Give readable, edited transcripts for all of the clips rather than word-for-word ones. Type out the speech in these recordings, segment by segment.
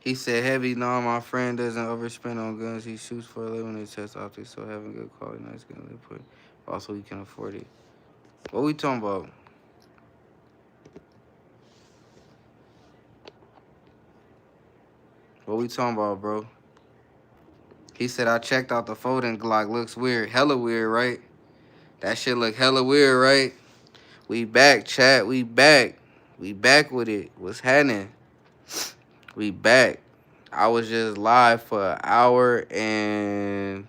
He said, heavy, no, my friend doesn't overspend on guns. He shoots for a living and tests optics, so having good quality, nice gun input. Also, he can afford it. What we talking about? What we talking about, bro? He said, I checked out the folding Glock. Looks weird. Hella weird, right? That shit look hella weird, right? We back, chat. We back. We back with it. What's happening? We back. I was just live for an hour and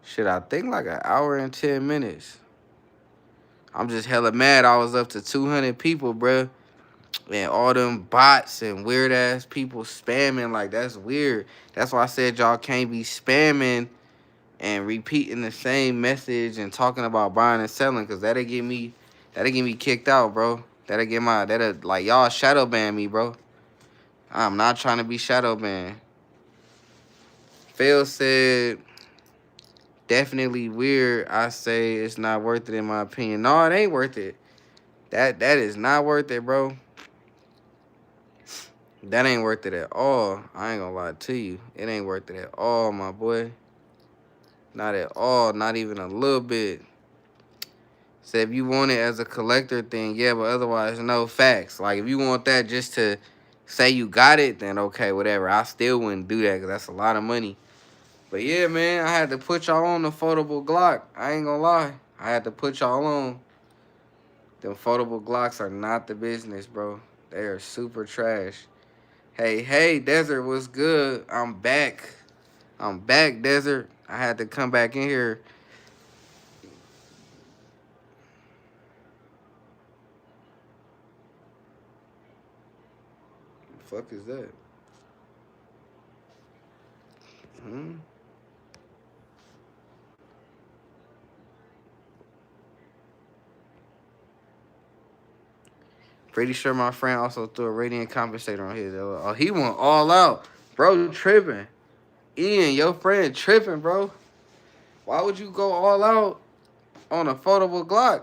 shit, I think like an hour and 10 minutes. I'm just hella mad. I was up to 200 people, bruh. And all them bots and weird ass people spamming. Like, that's weird. That's why I said y'all can't be spamming and repeating the same message and talking about buying and selling, because that'll get me kicked out, bro. That'll like, y'all shadow ban me, bro. I'm not trying to be shadow banned. Phil said, definitely weird. I say it's not worth it in my opinion. No, it ain't worth it. That is not worth it, bro. That ain't worth it at all. I ain't gonna lie to you. It ain't worth it at all, my boy. Not at all. Not even a little bit. So if you want it as a collector thing, yeah, but otherwise, no facts. Like, if you want that just to say you got it, then okay, whatever. I still wouldn't do that because that's a lot of money. But yeah, man, I had to put y'all on the foldable Glock. I ain't gonna lie. I had to put y'all on. Them foldable Glocks are not the business, bro. They are super trash. Hey, Desert, what's good? I'm back. I'm back, Desert. I had to come back in here. The fuck is that? Hmm? Pretty sure my friend also threw a radiant compensator on his. Oh, he went all out. Bro, tripping. Ian, your friend tripping, bro. Why would you go all out on a foldable Glock?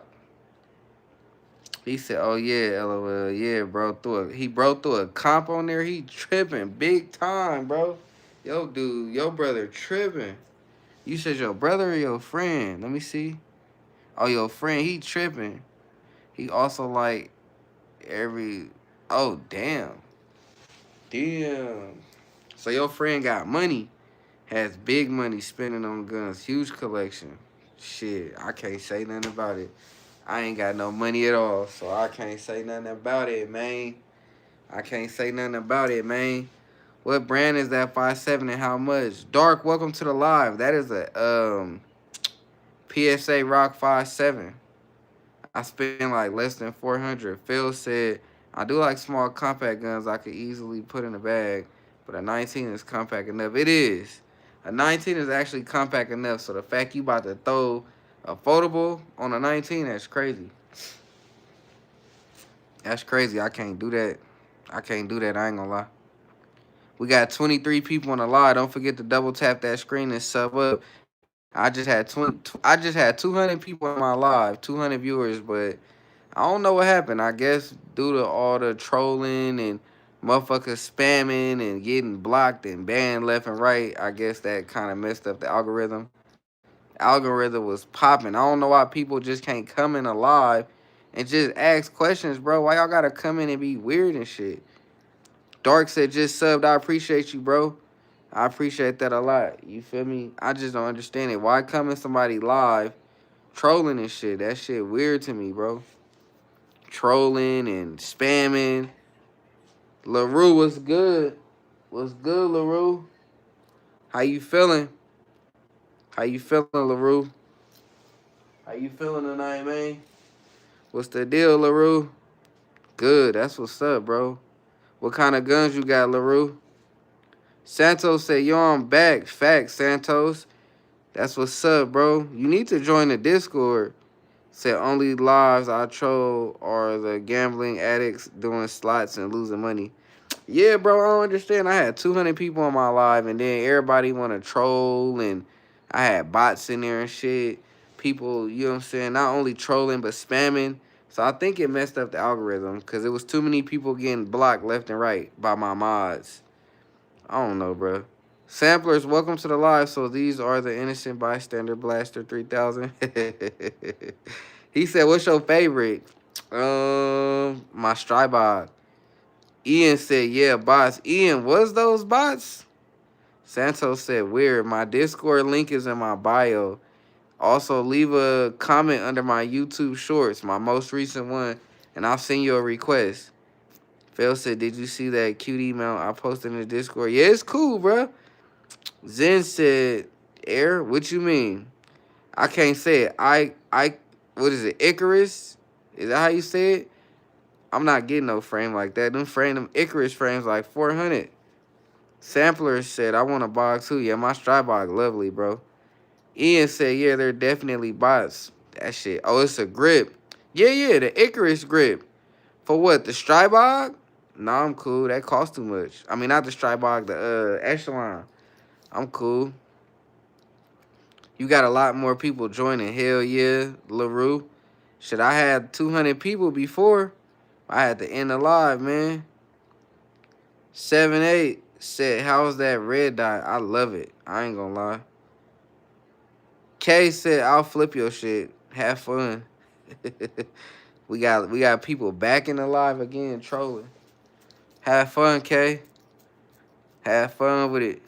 He said, "Oh yeah, LOL, yeah, bro. He broke through a comp on there. He tripping big time, bro. Yo, dude, your brother tripping. You said your brother or your friend? Let me see. Oh, your friend. He tripping. He also like every. Oh damn, damn. So your friend got money, has big money spending on guns, huge collection. Shit, I can't say nothing about it. I ain't got no money at all, so I can't say nothing about it, man. I can't say nothing about it, man. What brand is that 5.7 and how much? Dark, welcome to the live. That is a PSA Rock 5.7. I spent like less than 400. Phil said, I do like small compact guns I could easily put in a bag, but a 19 is compact enough. It is. A 19 is actually compact enough, so the fact you about to throw a foldable on a 19, that's crazy. That's crazy. I can't do that. I can't do that. I ain't gonna lie. We got 23 people on the live. Don't forget to double tap that screen and sub up. I just had 200 people on my live, 200 viewers, but I don't know what happened. I guess due to all the trolling and motherfuckers spamming and getting blocked and banned left and right, I guess that kind of messed up the algorithm. Algorithm was popping. I don't know why people just can't come in alive and just ask questions, bro. Why y'all gotta come in and be weird and shit? Dark said just subbed. I appreciate you, bro. I appreciate that a lot. You feel me? I just don't understand it. Why come in somebody live trolling and shit? That shit weird to me, bro. Trolling and spamming. LaRue, what's good? What's good, LaRue? How you feeling? How you feeling, LaRue? How you feeling tonight, man? What's the deal, LaRue? Good. That's what's up, bro. What kind of guns you got, LaRue? Santos said, yo, I'm back. Facts, Santos. That's what's up, bro. You need to join the Discord. Said only lives I troll are the gambling addicts doing slots and losing money. Yeah, bro, I don't understand. I had 200 people on my live, and then everybody want to troll, and I had bots in there and shit. People, you know what I'm saying, not only trolling, but spamming. So I think it messed up the algorithm because it was too many people getting blocked left and right by my mods. I don't know, bro. Samplers, welcome to the live. So these are the innocent bystander blaster 3000. He said, "What's your favorite?" My Strybog. Ian said, "Yeah, bots." Ian, was those bots? Santos said, "Weird. My Discord link is in my bio. Also, leave a comment under my YouTube shorts, my most recent one, and I'll send you a request." Phil said, "Did you see that cute email I posted in the Discord?" Yeah, it's cool, bro. Zen said, "Air, what you mean?" I can't say it. What is it? Icarus? Is that how you say it? I'm not getting no frame like that. Them Icarus frames like 400. Sampler said, "I want a bog too." Yeah, my Strybog lovely, bro. Ian said, "Yeah, they're definitely bots." That shit. Oh, it's a grip. Yeah, yeah, the Icarus grip. For what? The Strybog? Nah, I'm cool. That costs too much. I mean, not the Strybog, the Echelon. I'm cool. You got a lot more people joining. Hell yeah, LaRue. Shit, I had 200 people before. I had to end the live, man. 7-8 said, "How's that red dot? I love it. I ain't gonna lie." K said, "I'll flip your shit. Have fun." we got people back in the live again trolling. Have fun, K. Have fun with it.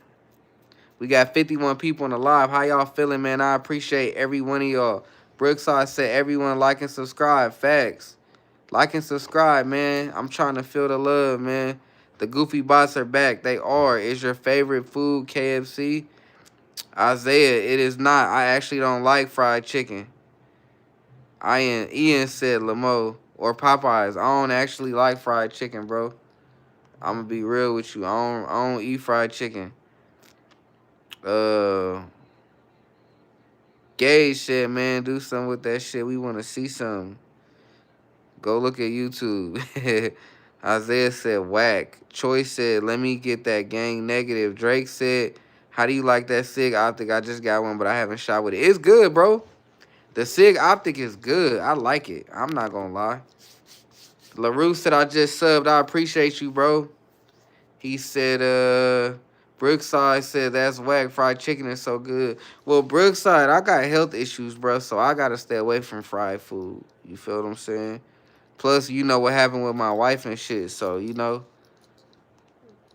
We got 51 people in the live. How y'all feeling, man? I appreciate every one of y'all. Brookside said, "Everyone like and subscribe." Facts. Like and subscribe, man. I'm trying to feel the love, man. The goofy bots are back. They are. Is your favorite food KFC? Isaiah, it is not. I actually don't like fried chicken. Ian said Lamo or Popeyes. I don't actually like fried chicken, bro. I'm gonna be real with you. I don't eat fried chicken. Uh Gage said, "Man, do something with that shit. We wanna see something. Go look at YouTube." Isaiah said, "Whack." Choice said, "Let me get that gang negative." Drake said, "How do you like that SIG optic? I just got one, but I haven't shot with it." It's good, bro. The SIG optic is good. I like it. I'm not gonna lie. LaRue said, "I just subbed. I appreciate you, bro." He said, Brookside said, "That's whack. Fried chicken is so good." Well, Brookside, I got health issues, bro, so I gotta stay away from fried food. You feel what I'm saying? Plus, you know what happened with my wife and shit, so, you know.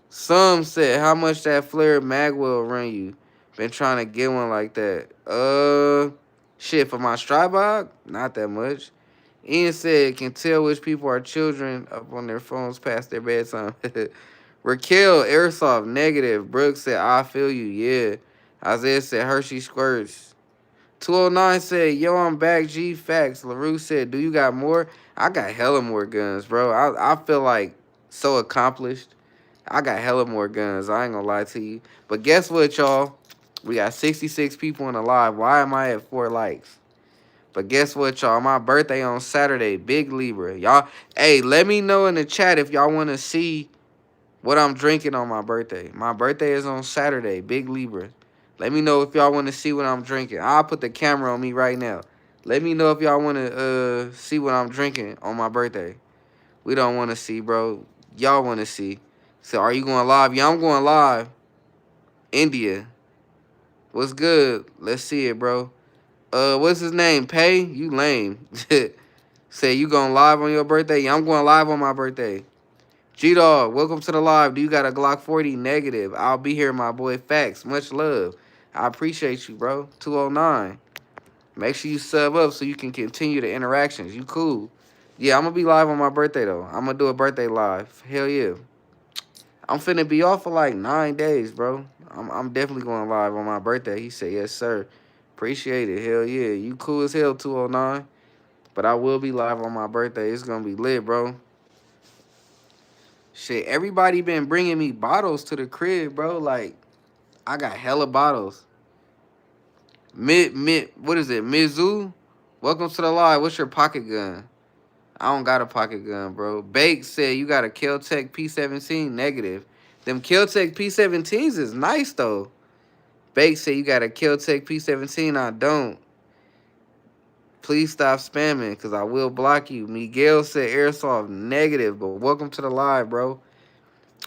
Some said, "How much that flare mag will run you?" Been trying to get one like that. Shit, for my Strybog? Not that much. Ian said, "Can tell which people are children up on their phones past their bedtime." Raquel, Airsoft, negative. Brooks said, "I feel you, yeah." Isaiah said, "Hershey squirts." 209 said, "Yo, I'm back, G facts." LaRue said, "Do you got more?" I got hella more guns, bro. I feel like so accomplished. I got hella more guns. I ain't gonna lie to you. But guess what, y'all? We got 66 people in the live. Why am I at 4 likes? But guess what, y'all? My birthday on Saturday. Big Libra. Y'all, hey, let me know in the chat if y'all want to see what I'm drinking on my birthday. My birthday is on Saturday. Big Libra. Let me know if y'all want to see what I'm drinking. I'll put the camera on me right now. Let me know if y'all want to see what I'm drinking on my birthday. We don't want to see, bro. Y'all want to see. So are you going live? Yeah, I'm going live. India. What's good? Let's see it, bro. What's his name? Pay? You lame. Say you going live on your birthday? Yeah, I'm going live on my birthday. G-Dog, welcome to the live. Do you got a Glock 40? Negative. I'll be here, my boy. Facts. Much love. I appreciate you, bro. 209. Make sure you sub up so you can continue the interactions. You cool. Yeah, I'm going to be live on my birthday, though. I'm going to do a birthday live. Hell yeah. I'm finna be off for like 9 days, bro. I'm definitely going live on my birthday. He said, "Yes, sir." Appreciate it. Hell yeah. You cool as hell, 209. But I will be live on my birthday. It's going to be lit, bro. Shit, everybody been bringing me bottles to the crib, bro. Like, I got hella bottles. What is it? Mizu? Welcome to the live. What's your pocket gun? I don't got a pocket gun, bro. Bake said you got a Kel-Tec P17. Negative. Them Kel-Tec P17s is nice, though. Bake said you got a Kel-Tec P17. I don't. Please stop spamming, because I will block you. Miguel said Airsoft. Negative, but welcome to the live, bro.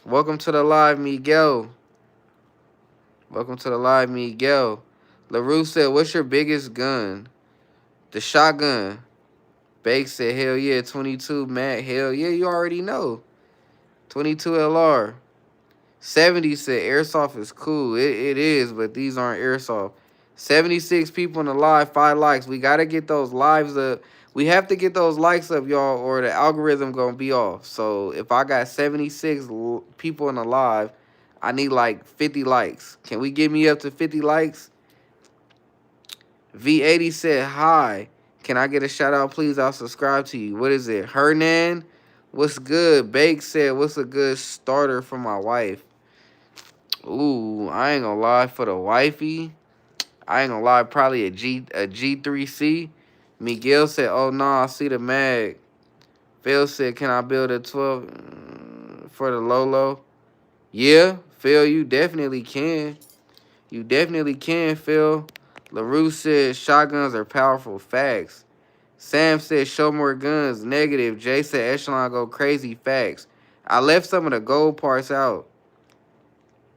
Welcome to the live, Miguel. Welcome to the live, Miguel. LaRue said, what's your biggest gun? The shotgun. Bake said, hell yeah. 22, Matt. Hell yeah, you already know. 22 LR. 70 said, airsoft is cool. It is, but these aren't airsoft. 76 people in the live, 5 likes. We got to get those lives up. We have to get those likes up, y'all, or the algorithm going to be off. So if I got 76 people in the live, I need like 50 likes. Can we get me up to 50 likes? V80 said, hi. Can I get a shout out, please? I'll subscribe to you. What is it? Hernan? What's good? Bake said, what's a good starter for my wife? Ooh, I ain't gonna lie, for the wifey, I ain't gonna lie, probably a G3C. Miguel said, oh no, I see the mag. Phil said, can I build a 12 for the Lolo? Yeah, Phil, you definitely can. You definitely can, Phil. LaRue said, shotguns are powerful. Facts. Sam said, show more guns. Negative. Jay said, Echelon go crazy. Facts. I left some of the gold parts out.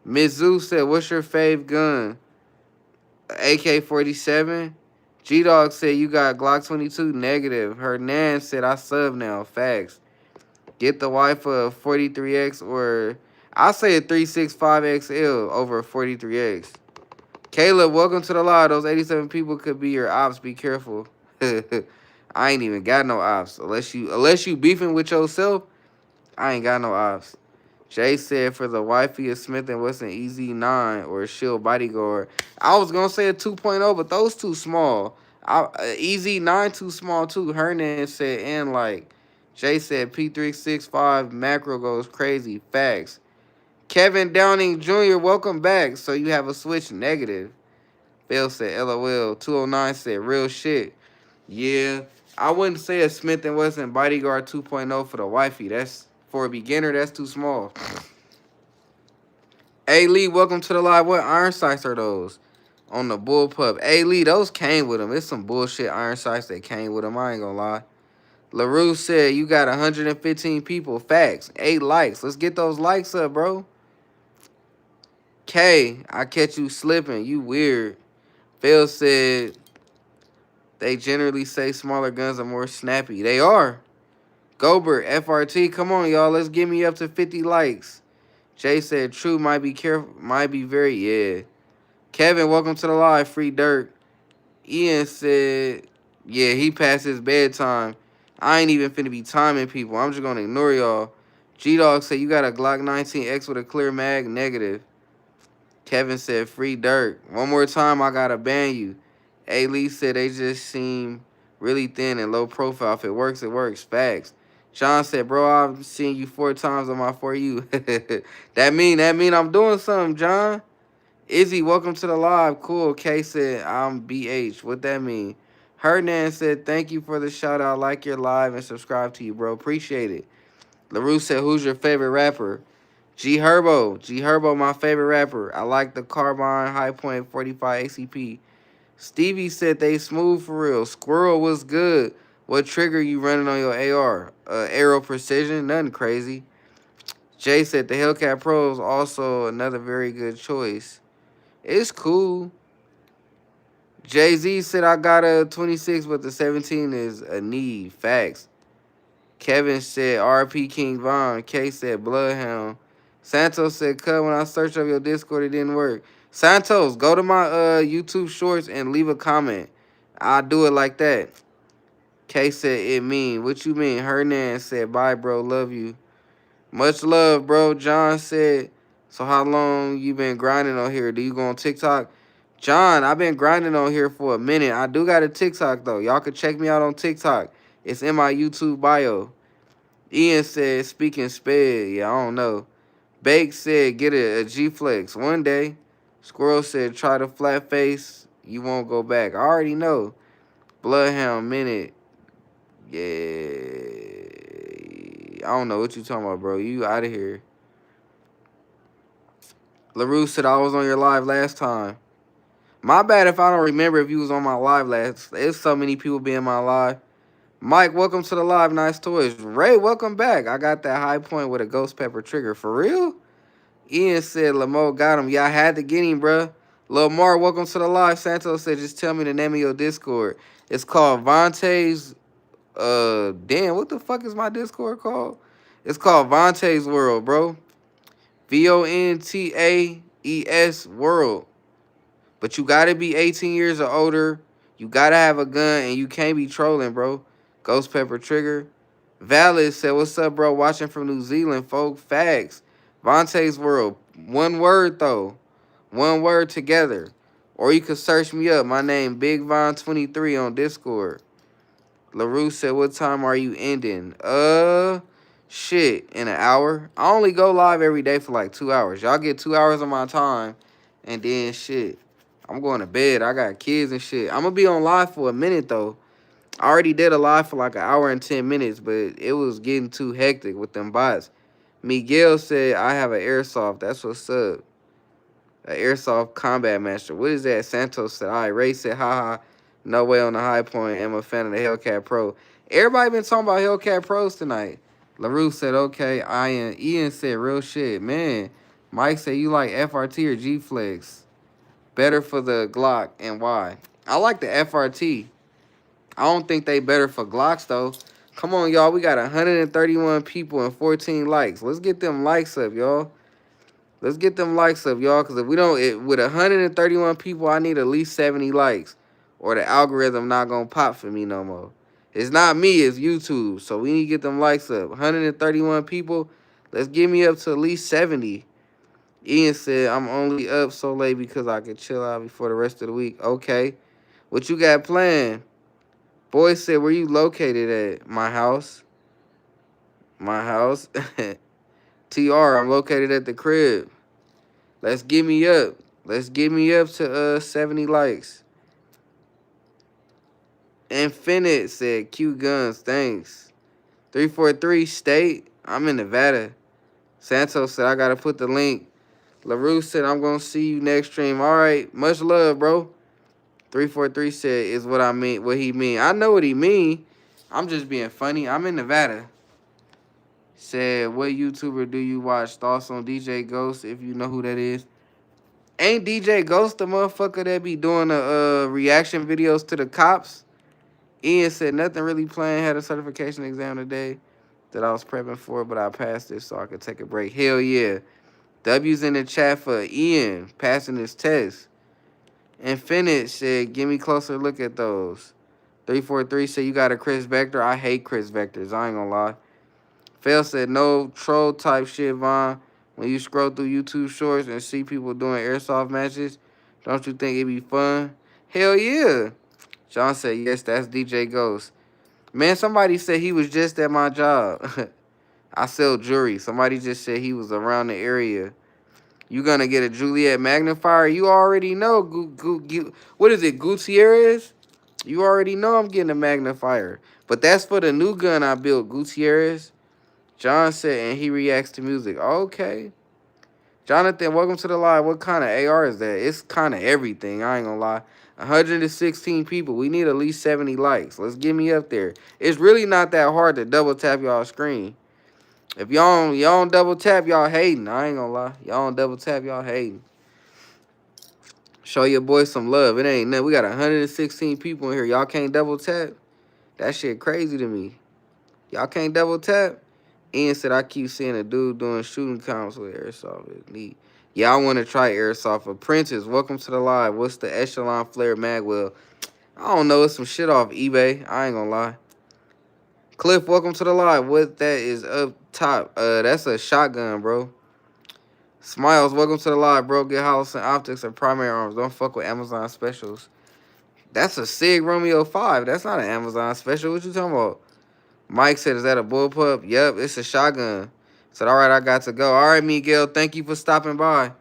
Mizzou said, what's your fave gun? AK-47. G-Dog said, you got Glock 22. Negative. Hernan said, I sub now. Facts. Get the wife a 43X or I'll say a 365XL over a 43X. Caleb, welcome to the live. Those 87 people could be your ops. Be careful. I ain't even got no ops. Unless you beefing with yourself, I ain't got no ops. Jay said for the wifey of Smith and Wesson EZ9 or a Shield Bodyguard. I was gonna say a 2.0, but those too small. EZ9 too small too. Hernan said, and like Jay said, P365 macro goes crazy. Facts. Kevin Downing Jr., welcome back. So you have a switch. Negative. Bill said, LOL. 209 said, real shit. Yeah, I wouldn't say a Smith & Wesson Bodyguard 2.0 for the wifey. That's, for a beginner, that's too small. Hey, Lee, welcome to the live. What iron sights are those? On the bullpup. Hey, Lee, those came with them. It's some bullshit iron sights that came with them. I ain't gonna lie. LaRue said, you got 115 people. Facts. 8 likes. Let's get those likes up, bro. K, I catch you slipping. You weird. Phil said, they generally say smaller guns are more snappy. They are. Gobert, FRT, come on, y'all. Let's get me up to 50 likes. Jay said, true, might be careful, might be very, yeah. Kevin, welcome to the live, free dirt. Ian said, yeah, he passed his bedtime. I ain't even finna be timing people. I'm just gonna ignore y'all. G-Dog said, you got a Glock 19X with a clear mag? Negative. Kevin said, free dirt. One more time, I gotta ban you. A. Lee said, they just seem really thin and low profile. If it works, it works. Facts. John said, bro, I've seen you 4 times on my For You. that mean I'm doing something, John. Izzy, welcome to the live. Cool. K said, I'm BH. What that mean? Hernan said, thank you for the shout out. Like your live and subscribe to you, bro. Appreciate it. LaRue said, who's your favorite rapper? G Herbo. G Herbo, my favorite rapper. I like the Carbine High Point 45 ACP. Stevie said they smooth for real. Squirrel was good. What trigger you running on your AR? Arrow Precision? Nothing crazy. Jay said the Hellcat Pro is also another very good choice. It's cool. Jay-Z said I got a 26, but the 17 is a need. Facts. Kevin said RP King Von. K said Bloodhound. Santos said, cut, when I searched up your Discord, it didn't work. Santos, go to my YouTube shorts and leave a comment. I'll do it like that. K said, it mean. What you mean? Hernan said, bye, bro. Love you. Much love, bro. John said, so how long you been grinding on here? Do you go on TikTok? John, I've been grinding on here for a minute. I do got a TikTok, though. Y'all can check me out on TikTok. It's in my YouTube bio. Ian said, speaking sped. Yeah, I don't know. Bake said, get a G-Flex one day. Squirrel said, try the flat face. You won't go back. I already know. Bloodhound Minute. Yeah. I don't know what you talking about, bro. You out of here. LaRue said, I was on your live last time. My bad if I don't remember if you was on my live last. There's so many people being my live. Mike, welcome to the live. Nice toys. Ray, welcome back. I got that high point with a ghost pepper trigger. For real? Ian said Lamo got him. Y'all had to get him, bruh. Lamar, welcome to the live. Santos said, just tell me the name of your Discord. It's called Vontae's. Damn, what the fuck is my Discord called? It's called Vontae's World, bro. Vontaes World. But you gotta be 18 years or older. You gotta have a gun, and you can't be trolling, bro. Ghost Pepper Trigger. Valid said, what's up, bro? Watching from New Zealand, folk. Facts. Vontae's World. One word, though. One word together. Or you could search me up. My name, Big Von23 on Discord. LaRue said, what time are you ending? Shit, in an hour. I only go live every day for like 2 hours. Y'all get 2 hours of my time, and then shit. I'm going to bed. I got kids and shit. I'm going to be on live for a minute, though. I already did a live for like an hour and 10 minutes, but it was getting too hectic with them bots. Miguel said, I have an airsoft. That's what's up. An airsoft combat master. What is that? Santos said, all right. Ray said, haha. No way on the high point. I'm a fan of the Hellcat Pro. Everybody been talking about Hellcat Pros tonight. LaRue said, okay. Ian said, real shit. Man, Mike said, you like FRT or G-Flex? Better for the Glock, and why? I like the FRT. I don't think they better for Glocks, though. Come on, y'all. We got 131 people and 14 likes. Let's get them likes up, y'all. Let's get them likes up, y'all. Because if we don't, with 131 people, I need at least 70 likes. Or the algorithm not going to pop for me no more. It's not me, it's YouTube. So we need to get them likes up. 131 people. Let's get me up to at least 70. Ian said, I'm only up so late because I can chill out before the rest of the week. Okay. What you got planned? Boy said, where you located at? My house. My house. TR, I'm located at the crib. Let's get me up. Let's get me up to 70 likes. Infinite said, Q Guns, thanks. 343 State, I'm in Nevada. Santos said, I got to put the link. LaRue said, I'm going to see you next stream. All right, much love, bro. 343 said, is what I mean, what he mean. I know what he mean. I'm just being funny. I'm in Nevada. Said, what YouTuber do you watch? Thoughts on DJ Ghost, if you know who that is. Ain't DJ Ghost the motherfucker that be doing the reaction videos to the cops? Ian said, nothing really planned. Had a certification exam today that I was prepping for, but I passed it so I could take a break. Hell yeah. W's in the chat for Ian passing his test. Infinite said, give me closer look at those. 343 said, you got a Chris Vector? I hate Chris Vectors. I ain't gonna lie. Fail said, no troll type shit, Von. When you scroll through YouTube shorts and see people doing airsoft matches, don't you think it'd be fun? Hell yeah. John said, yes, that's DJ Ghost. Man, somebody said he was just at my job. I sell jewelry. Somebody just said he was around the area. You gonna get a Juliet magnifier? You already know. What is it, Gutierrez? You already know I'm getting a magnifier. But that's for the new gun I built, Gutierrez. John said, and he reacts to music. Okay. Jonathan, welcome to the live. What kind of AR is that? It's kind of everything. I ain't gonna lie. 116 people. We need at least 70 likes. Let's get me up there. It's really not that hard to double tap y'all screen. If y'all don't double tap, y'all hating. I ain't gonna lie. Y'all don't double tap, y'all hating. Show your boy some love. It ain't nothing. We got 116 people in here. Y'all can't double tap? That shit crazy to me. Y'all can't double tap? Ian said, I keep seeing a dude doing shooting comps with airsoft. It's neat. Yeah, I want to try airsoft. Apprentice, welcome to the live. What's the Echelon Flare Magwell? I don't know. It's some shit off eBay. I ain't gonna lie. Cliff, welcome to the live. What that is up top? That's a shotgun, bro. Smiles, welcome to the live, bro. Get Hollison Optics and primary arms. Don't fuck with Amazon specials. That's a Sig Romeo 5. That's not an Amazon special. What you talking about? Mike said, is that a bullpup? Yep, it's a shotgun. Said, all right, I got to go. All right, Miguel, thank you for stopping by.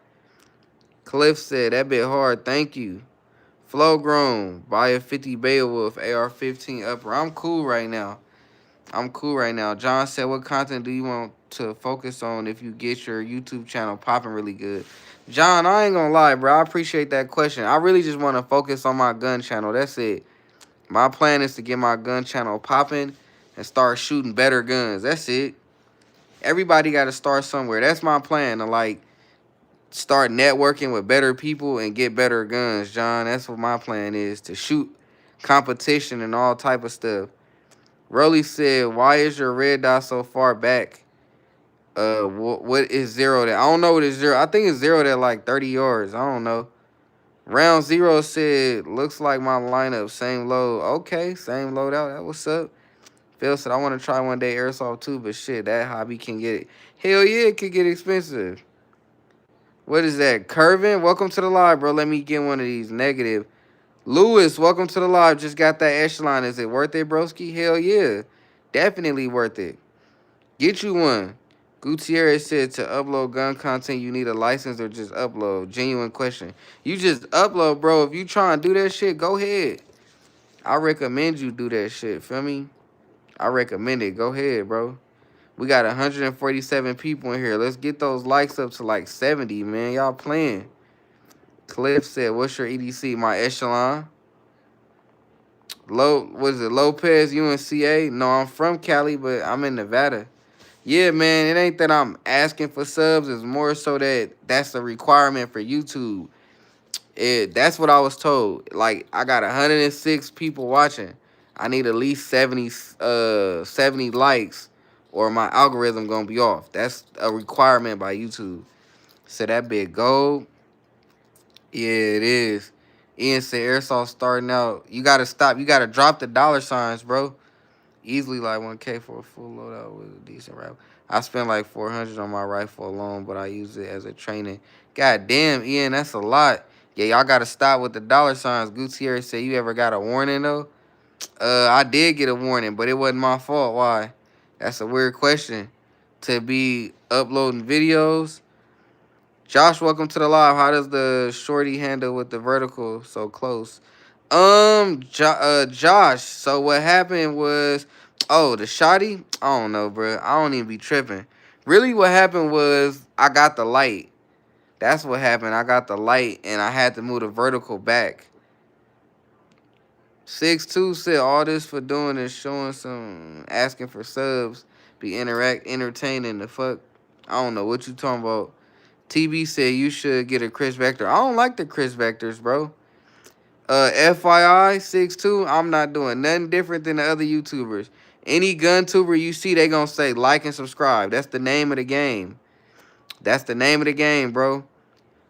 Cliff said, that bit hard. Thank you. Flow Grown, buy a 50 Beowulf AR-15 upper. I'm cool right now. I'm cool right now. John said, what content do you want to focus on if you get your YouTube channel popping really good? John, I ain't gonna lie, bro. I appreciate that question. I really just want to focus on my gun channel. That's it. My plan is to get my gun channel popping and start shooting better guns. That's it. Everybody got to start somewhere. That's my plan. To like start networking with better people and get better guns, John. That's what my plan is, to shoot competition and all type of stuff. Rolly said, "Why is your red dot so far back? What is zero that? I don't know what is zero. I think it's zero at like 30 yards. I don't know." Round zero said, "Looks like my lineup, same load." Okay, same loadout. That what's up. Phil said, "I want to try one day airsoft too, but shit, that hobby can get, hell yeah, it could get expensive." What is that? Curvin, welcome to the live, bro. Let me get one of these. Negative. Lewis, welcome to the live. Just got that echelon. Is it worth it, broski? Hell yeah. Definitely worth it. Get you one. Gutierrez said, to upload gun content, you need a license or just upload? Genuine question. You just upload, bro. If you try and do that shit, go ahead. I recommend you do that shit. Feel me? I recommend it. Go ahead, bro. We got 147 people in here. Let's get those likes up to like 70, man. Y'all playing. Cliff said, what's your EDC? My echelon. What is it? Lopez, UNCA? No, I'm from Cali, but I'm in Nevada. Yeah, man, it ain't that I'm asking for subs. It's more so that that's a requirement for YouTube. That's what I was told. Like, I got 106 people watching. I need at least 70 likes or my algorithm gonna be off. That's a requirement by YouTube. So that big gold. Yeah, it is. Ian said airsoft starting out. You gotta stop. You gotta drop the dollar signs, bro. Easily like 1K for a full loadout with a decent rifle. I spent like 400 on my rifle alone, but I use it as a training. God damn, Ian, that's a lot. Yeah, y'all gotta stop with the dollar signs. Gutierrez said, you ever got a warning though? I did get a warning, but it wasn't my fault. Why? That's a weird question. To be uploading videos. Josh, welcome to the live. How does the shorty handle with the vertical so close? Josh. So what happened was, oh, the shotty. I don't know, bro. I don't even be tripping. Really, what happened was I got the light. That's what happened. I got the light, and I had to move the vertical back. 6'2" said all this for doing is showing some, asking for subs, be entertaining the fuck. I don't know what you talking about. TB said you should get a Chris Vector. I don't like the Chris Vectors, bro. FYI, 6'2", I'm not doing nothing different than the other YouTubers. Any gun tuber you see, they gonna say like and subscribe. That's the name of the game. That's the name of the game, bro.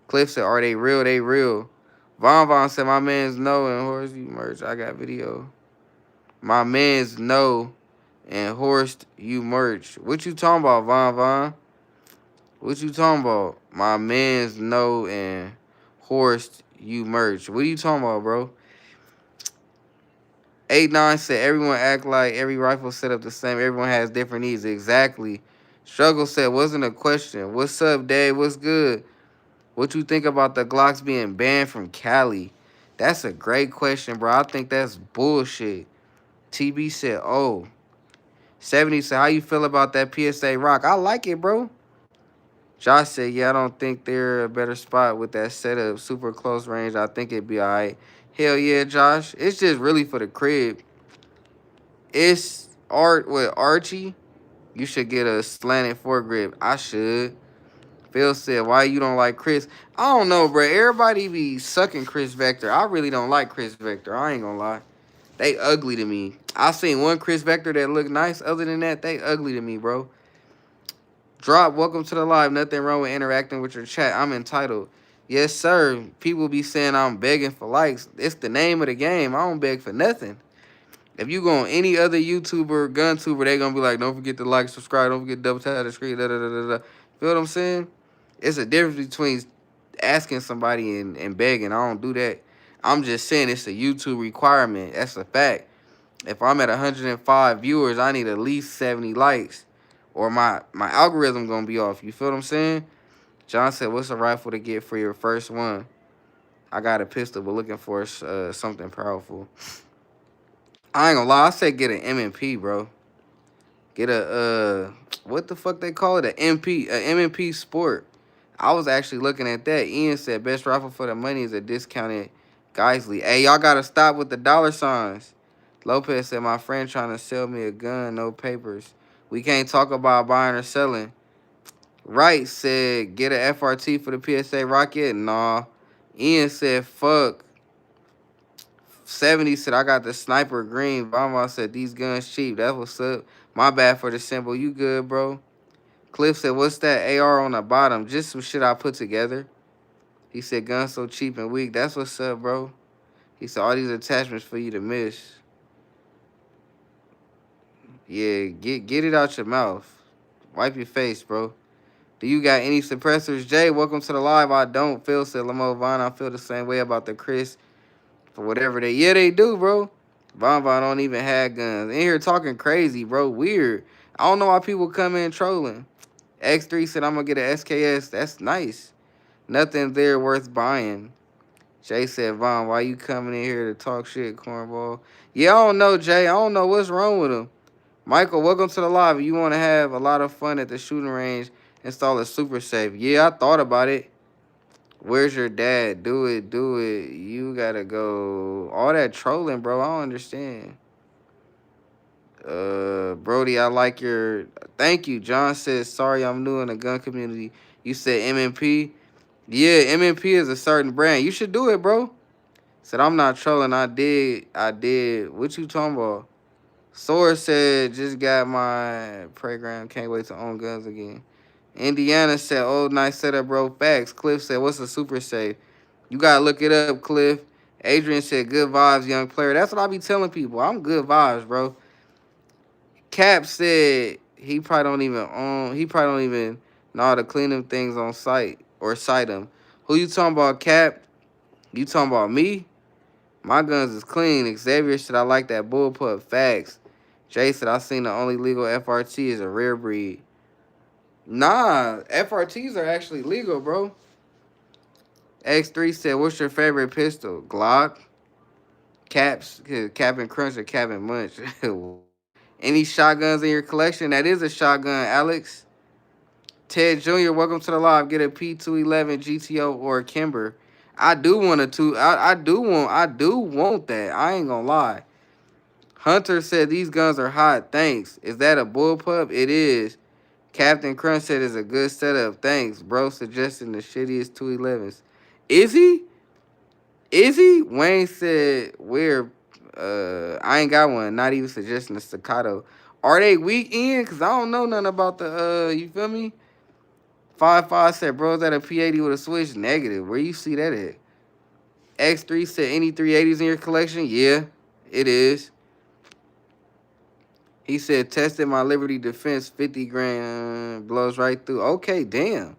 Cliff said, are they real? They real. Von said, my man's no and Horst, you merch. I got video. My man's no and Horst, you merch. What you talking about, Von? What you talking about? My man's no and Horst, you merch. What are you talking about, bro? 8-9 said everyone act like every rifle set up the same. Everyone has different needs. Exactly. Struggle said, wasn't a question. What's up, Dave? What's good? What you think about the Glocks being banned from Cali? That's a great question, bro. I think that's bullshit. TB said, oh. 70 said, how you feel about that PSA rock? I like it, bro. Josh said, yeah, I don't think they're a better spot with that setup. Super close range. I think it'd be all right. Hell yeah, Josh. It's just really for the crib. It's art with Archie. You should get a slanted foregrip. I should. Phil said, why you don't like Chris? I don't know, bro. Everybody be sucking Chris Vector. I really don't like Chris Vector. I ain't gonna lie. They ugly to me. I seen one Chris Vector that looked nice. Other than that, they ugly to me, bro. Drop, welcome to the live. Nothing wrong with interacting with your chat. I'm entitled. Yes, sir. People be saying I'm begging for likes. It's the name of the game. I don't beg for nothing. If you go on any other YouTuber, gun tuber, they gonna be like, don't forget to like, subscribe, don't forget to double tap the screen, da da da da da. Feel what I'm saying? It's a difference between asking somebody and begging. I don't do that. I'm just saying it's a YouTube requirement. That's a fact. If I'm at 105 viewers, I need at least 70 likes. Or my algorithm gonna be off. You feel what I'm saying? John said, what's a rifle to get for your first one? I got a pistol, but looking for something powerful. I ain't gonna lie, I said get an M&P, bro. Get a, what the fuck they call it? A M&P Sport. I was actually looking at that. Ian said, best rifle for the money is a discounted Geisley. Hey, y'all gotta stop with the dollar signs. Lopez said, my friend trying to sell me a gun, no papers. We can't talk about buying or selling. Wright said, get a FRT for the PSA rocket. Nah. Ian said, fuck. 70 said, I got the sniper green. Vama said, these guns cheap. That's what's up. My bad for the symbol. You good, bro? Cliff said, what's that AR on the bottom? Just some shit I put together. He said, guns so cheap and weak. That's what's up, bro. He said, all these attachments for you to miss. Yeah, get it out your mouth. Wipe your face, bro. Do you got any suppressors? Jay, welcome to the live. I don't. Phil said, Lamo Vaughn, I feel the same way about the Chris for whatever they. Yeah, they do, bro. Von don't even have guns. In here talking crazy, bro. Weird. I don't know why people come in trolling. X3 said, I'm going to get an SKS. That's nice. Nothing there worth buying. Jay said, Von, why you coming in here to talk shit, cornball? Yeah, I don't know, Jay. I don't know what's wrong with him. Michael, welcome to the live. You want to have a lot of fun at the shooting range, install a super safe. Yeah, I thought about it. Where's your dad? Do it, do it. You gotta go. All that trolling, bro. I don't understand. Brody, I like your. Thank you. John says, sorry, I'm new in the gun community. You said MMP. Yeah, MMP is a certain brand. You should do it, bro. Said I'm not trolling. I did. I did. What you talking about? Sword said, just got my program. Can't wait to own guns again. Indiana said, oh, nice setup, bro. Facts. Cliff said, what's a super safe? You got to look it up, Cliff. Adrian said, good vibes, young player. That's what I be telling people. I'm good vibes, bro. Cap said he probably don't even own, he probably don't even know how to clean them things on site or cite them. Who you talking about, Cap? You talking about me? My guns is clean. Xavier said, I like that bullpup. Facts. Jay said, I seen the only legal FRT is a rare breed. Nah, FRTs are actually legal, bro. X3 said, what's your favorite pistol? Glock? Caps? Cap'n Crunch or Cap'n Munch? Any shotguns in your collection? That is a shotgun, Alex. Ted Jr., welcome to the live. Get a P211 GTO or a Kimber. I do want a two. I do want that. I ain't gonna lie. Hunter said these guns are hot. Thanks. Is that a bullpup? It is. Captain Crunch said it's a good setup. Thanks. Bro suggesting the shittiest 211s. Is he? Is he? Wayne said we're I ain't got one. Not even suggesting the staccato. Are they weak in? Cause I don't know nothing about the you feel me? 5-5 said bro's at a P80 with a switch. Negative. Where you see that at? X3 said any 380s in your collection? Yeah, it is. He said, tested my Liberty Defense 50 grand blows right through. Okay, damn.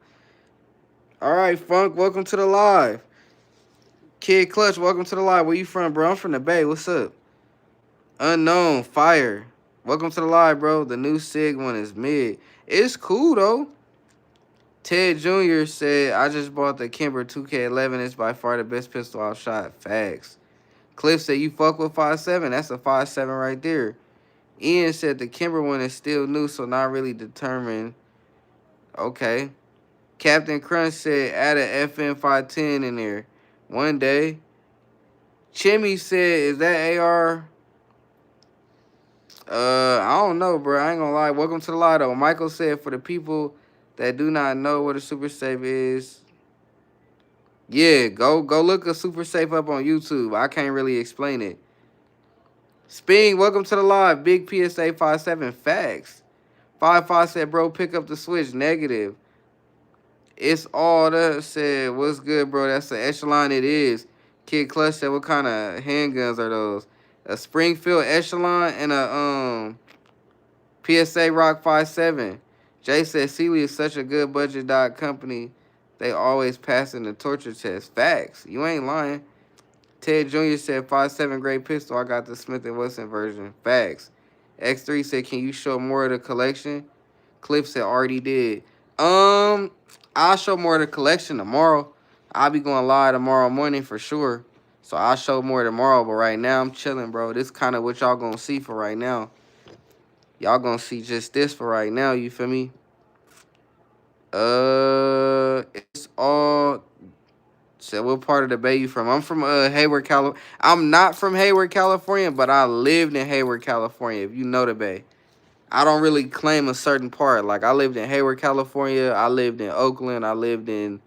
All right, Funk, welcome to the live. Kid Clutch, welcome to the live. Where you from, bro? I'm from the Bay. What's up? Unknown, Fire. Welcome to the live, bro. The new SIG one is mid. It's cool, though. Ted Jr. said, I just bought the Kimber 2K11. It's by far the best pistol I've shot. Facts. Cliff said, you fuck with 5.7. That's a 5.7 right there. Ian said the Kimber one is still new, so not really determined. Okay. Captain Crunch said add a FN 510 in there. One day. Chimmy said, is that AR? I don't know, bro. I ain't gonna lie. Welcome to the live, though. Michael said for the people that do not know what a super safe is, yeah, go look a super safe up on YouTube. I can't really explain it. Sping, welcome to the live. Big PSA 5.7 facts. 5.5 said, bro, pick up the switch. Negative. It's all that said, what's good, bro? That's the Echelon it is. Kid Clutch said, what kind of handguns are those? A Springfield Echelon and a PSA Rock 5.7. Jay said, Sealy is such a good budget dot company. They always passing the torture test. Facts. You ain't lying. Ted Jr. said, 5.7 great pistol. I got the Smith & Wesson version. Facts. X3 said, can you show more of the collection? Cliff said, already did. I'll show more of the collection tomorrow. I'll be going live tomorrow morning for sure. So I'll show more tomorrow. But right now, I'm chilling, bro. This kind of what y'all going to see for right now. Y'all going to see just this for right now. You feel me? It's all... So what part of the Bay you from? I'm from Hayward, California. I'm not from Hayward, California, but I lived in Hayward, California, if you know the Bay. I don't really claim a certain part. Like I lived in Hayward, California. I lived in Oakland. I lived in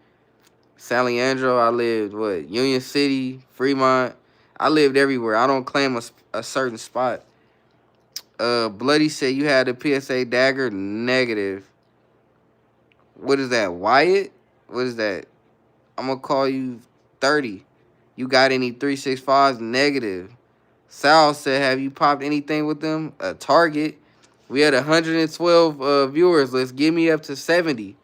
San Leandro. I lived what Union City, Fremont. I lived everywhere. I don't claim a certain spot. Bloody said you had a PSA dagger. Negative. What is that, Wyatt? What is that? I'm gonna call you 30. You got any 365s? Negative. Sal said, have you popped anything with them? A target. We had 112 viewers. Let's get me up to 70.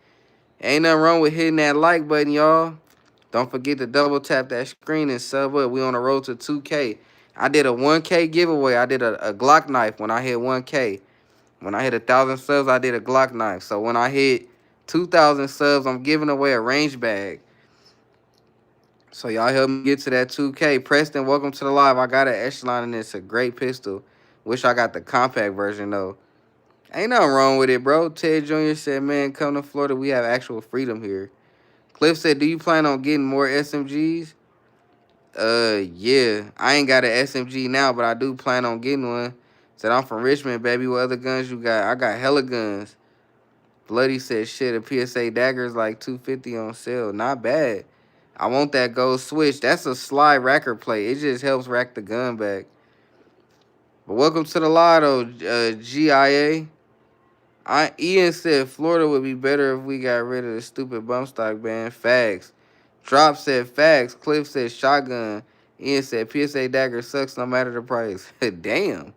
Ain't nothing wrong with hitting that like button, y'all. Don't forget to double tap that screen and sub up. We on the road to 2K. I did a 1K giveaway. I did a Glock knife when I hit 1K. When I hit 1,000 subs, I did a Glock knife. So when I hit 2,000 subs, I'm giving away a range bag. So y'all help me get to that 2K. Preston, welcome to the live. I got an Echelon and it's a great pistol. Wish I got the compact version though. Ain't nothing wrong with it, bro. Ted Jr. said, man, come to Florida. We have actual freedom here. Cliff said, do you plan on getting more SMGs? Yeah. I ain't got an SMG now, but I do plan on getting one. Said, I'm from Richmond, baby. What other guns you got? I got hella guns. Bloody said, shit, a PSA dagger is like $250 on sale. Not bad. I want that gold switch. That's a slide racker plate. It just helps rack the gun back. But welcome to the lotto, GIA. Ian said Florida would be better if we got rid of the stupid bump stock ban. Facts. Drop said facts. Cliff said shotgun. Ian said PSA dagger sucks no matter the price. Damn.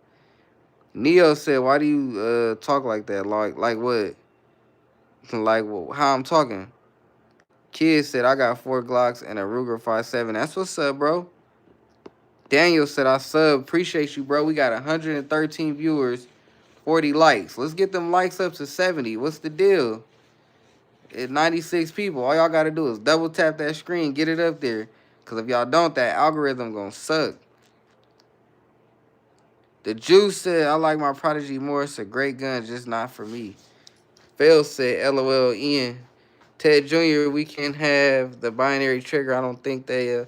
Neo said, why do you talk like that? Like what? Like how I'm talking? Kid said, I got 4 Glocks and a Ruger 5.7. That's what's up, bro. Daniel said, I sub. Appreciate you, bro. We got 113 viewers, 40 likes. Let's get them likes up to 70. What's the deal? It's 96 people. All y'all got to do is double tap that screen, get it up there. Because if y'all don't, that algorithm going to suck. The Juice said, I like my Prodigy more. It's a great gun, just not for me. Phil said, LOL, Ian. Ted Jr., we can have the binary trigger. I don't think they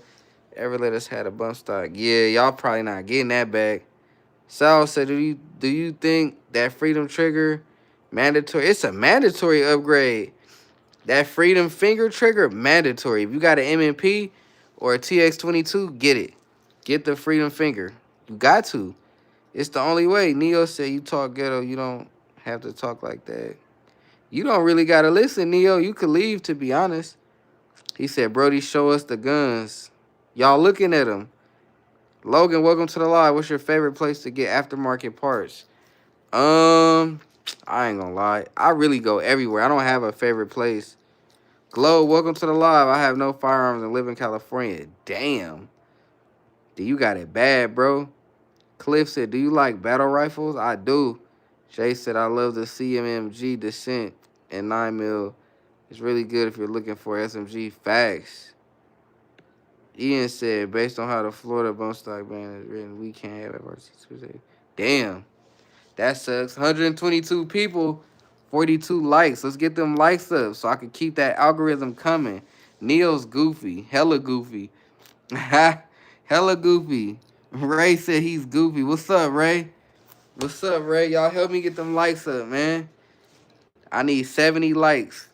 ever let us have a bump stock. Yeah, y'all probably not getting that back. Sal said, do you think that Freedom trigger mandatory? It's a mandatory upgrade. That Freedom finger trigger, mandatory. If you got an MMP or a TX22, get it. Get the Freedom finger. You got to. It's the only way. Neo said, you talk ghetto. You don't have to talk like that. You don't really got to listen, Neo. You could leave, to be honest. He said, Brody, show us the guns. Y'all looking at them. Logan, welcome to the live. What's your favorite place to get aftermarket parts? I ain't gonna lie. I really go everywhere. I don't have a favorite place. Glow, welcome to the live. I have no firearms and live in California. Damn. Do you got it bad, bro? Cliff said, do you like battle rifles? I do. Jay said, I love the CMMG Descent and 9mm. It's really good if you're looking for SMG. Facts. Ian said, based on how the Florida bump stock ban is written, we can't have FRC. Damn. That sucks. 122 people, 42 likes. Let's get them likes up so I can keep that algorithm coming. Neo's goofy. Hella goofy. Hella goofy. Ray said he's goofy. What's up, Ray? What's up, Ray? Y'all help me get them likes up, man. I need 70 likes.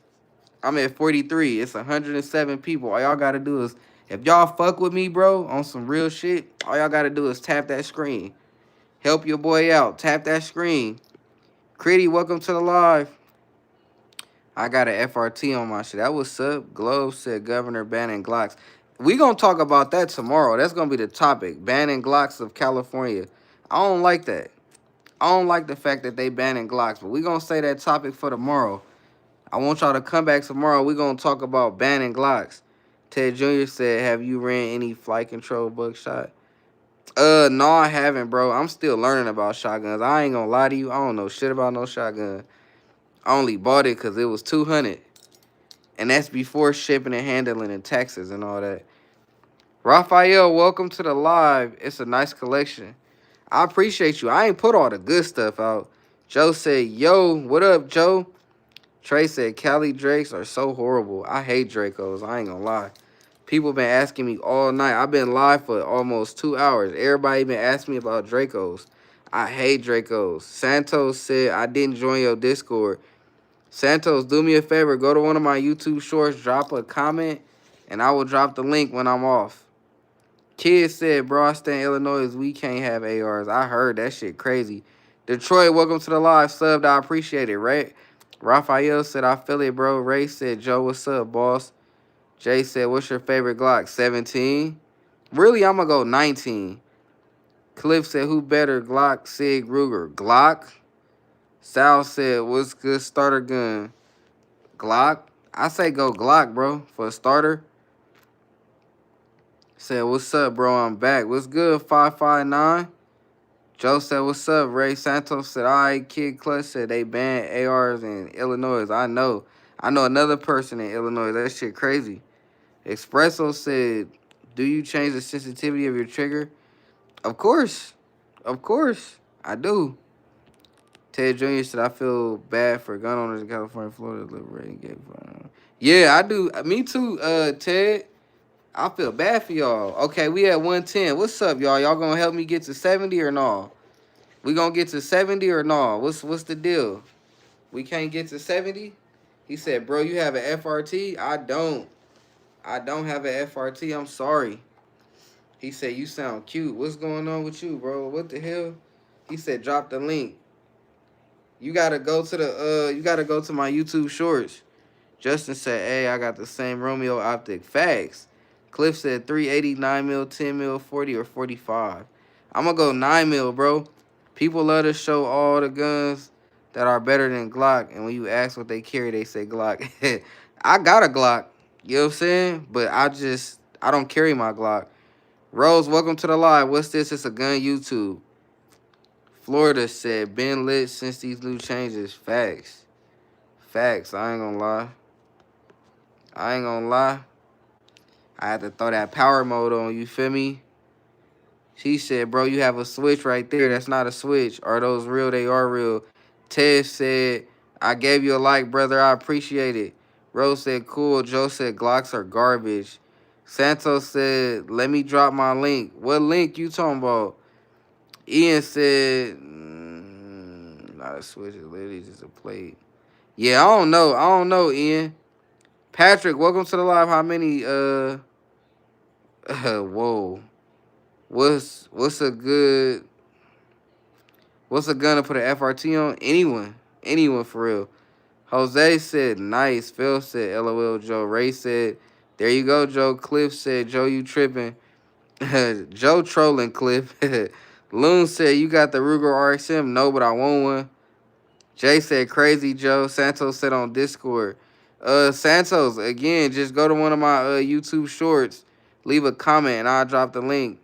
I'm at 43. It's 107 people. All y'all got to do is, if y'all fuck with me, bro, on some real shit, all y'all got to do is tap that screen. Help your boy out. Tap that screen. Critty, welcome to the live. I got an FRT on my shit. That was up. Globe said Governor banning Glocks. We going to talk about that tomorrow. That's going to be the topic. Banning Glocks of California. I don't like that. I don't like the fact that they banning Glocks. But we going to say that topic for tomorrow. I want y'all to come back tomorrow. We're going to talk about banning Glocks. Ted Jr. said, have you ran any flight control buckshot? No, I haven't, bro. I'm still learning about shotguns. I ain't gonna lie to you. I don't know shit about no shotgun. I only bought it because it was $200. And that's before shipping and handling and taxes and all that. Raphael, welcome to the live. It's a nice collection. I appreciate you. I ain't put all the good stuff out. Joe said, yo, what up, Joe? Trey said, Cali Drakes are so horrible. I hate Dracos. I ain't gonna lie. People been asking me all night. I've been live for almost 2 hours. Everybody been asking me about Dracos. I hate Dracos. Santos said, I didn't join your Discord. Santos, do me a favor. Go to one of my YouTube shorts, drop a comment, and I will drop the link when I'm off. Kid said, bro, I stay in Illinois. We can't have ARs. I heard that shit crazy. Detroit, welcome to the live subbed. I appreciate it, right? Raphael said, I feel it, bro. Ray said, Joe, what's up, boss? Jay said, what's your favorite Glock? 17? Really, I'm going to go 19. Cliff said, who better, Glock, Sig, Ruger? Glock? Sal said, what's good starter gun? Glock? I say go Glock, bro, for a starter. Said, what's up, bro? I'm back. What's good, 559? Joe said, what's up? Ray Santos said, all right. Kid Clutch said they banned ARs in Illinois. I know. I know another person in Illinois. That shit crazy. Espresso said, do you change the sensitivity of your trigger? Of course. Of course. I do. Ted Jr. said, I feel bad for gun owners in California, Florida, liberating gay. Yeah, I do. Me too, Ted. I feel bad for y'all. Okay, we at 110. What's up, y'all? Y'all gonna help me get to 70 or no? We gonna get to 70 or no? What's the deal? We can't get to 70? He said, bro, you have an FRT? I don't. I don't have an FRT. I'm sorry. He said, you sound cute. What's going on with you, bro? What the hell? He said, drop the link. You gotta go to my YouTube shorts. Justin said, hey, I got the same Romeo optic. Facts. Cliff said 380, 9 mil, 10 mil, 40 or 45. I'm gonna go 9 mil, bro. People love to show all the guns that are better than Glock, and when you ask what they carry, they say Glock. I got a Glock, you know what I'm saying? But I don't carry my Glock. Rose, welcome to the live. What's this? It's a gun YouTube. Florida said, been lit since these new changes. Facts. Facts. I ain't gonna lie. I ain't gonna lie. I had to throw that power mode on, you feel me? She said, bro, you have a switch right there. That's not a switch. Are those real? They are real. Ted said, I gave you a like, brother. I appreciate it. Rose said, cool. Joe said, Glocks are garbage. Santos said, let me drop my link. What link you talking about? Ian said, not a switch. It's literally just a plate. Yeah, I don't know. I don't know, Ian. Patrick, welcome to the live. How many, whoa. What's a good What's a gun to put an FRT on? Anyone. Anyone for real. Jose said nice. Phil said LOL Joe. Ray said there you go, Joe. Cliff said Joe, you tripping. Joe trolling Cliff. Loon said you got the Ruger RXM. No, but I want one. Jay said crazy Joe. Santos said on Discord. Santos, again, just go to one of my YouTube shorts. Leave a comment and I'll drop the link.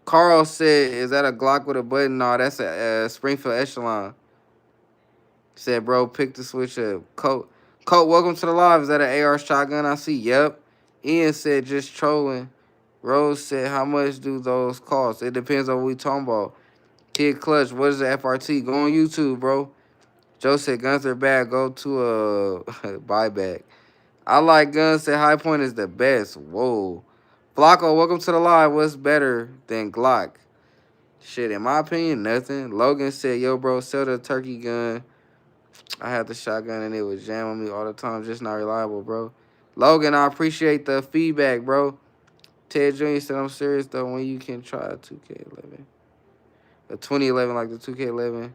Carl said, is that a Glock with a button? No, that's a Springfield Echelon. Said, bro, pick the switch up. Colt, welcome to the live. Is that an AR shotgun I see? Yep. Ian said, just trolling. Rose said, how much do those cost? It depends on what we talking about. Kid Clutch, what is the FRT? Go on YouTube, bro. Joe said, guns are bad. Go to a buyback. I like guns. Said High Point is the best. Whoa. Flacco, welcome to the live. What's better than Glock? Shit, in my opinion, nothing. Logan said, yo, bro, sell the turkey gun. I had the shotgun and it was jamming me all the time. Just not reliable, bro. Logan, I appreciate the feedback, bro. Ted Jr. said, I'm serious, though, when you can try a 2K11. A 2011 like the 2K11.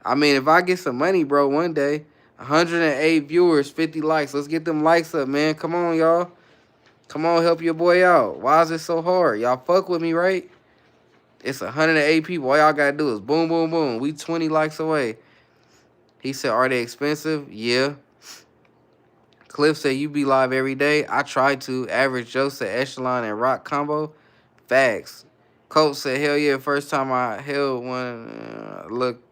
I mean, if I get some money, bro, one day, 108 viewers, 50 likes. Let's get them likes up, man. Come on, y'all. Come on, help your boy out. Why is it so hard? Y'all fuck with me, right? It's 108 people. All y'all got to do is boom, boom, boom. We 20 likes away. He said, are they expensive? Yeah. Cliff said, you be live every day. I try to. Average Joe said, Echelon and Rock combo. Facts. Coach said, hell yeah, first time I held one. Look.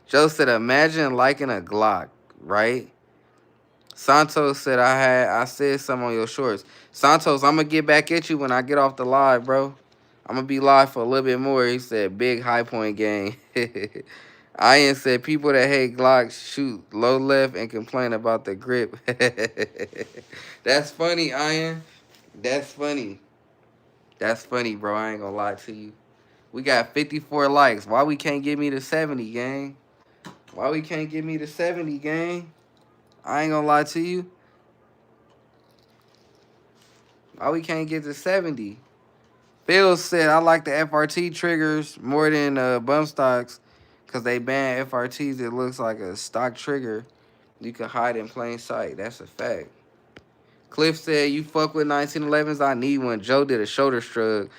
Joe said, imagine liking a Glock, right? Santos said, I said something on your shorts. Santos, I'm going to get back at you when I get off the live, bro. I'm going to be live for a little bit more. He said, big High Point gang. Ian said, people that hate Glock shoot low left and complain about the grip. That's funny, Ian. That's funny. That's funny, bro. I ain't gonna lie to you. We got 54 likes. Why we can't get me to 70, gang? Why we can't get me to 70, gang? I ain't gonna lie to you. Why we can't get to 70? Phil said, I like the FRT triggers more than bump stocks because they ban FRTs. It looks like a stock trigger. You can hide in plain sight. That's a fact. Cliff said, you fuck with 1911s? I need one. Joe did a shoulder shrug.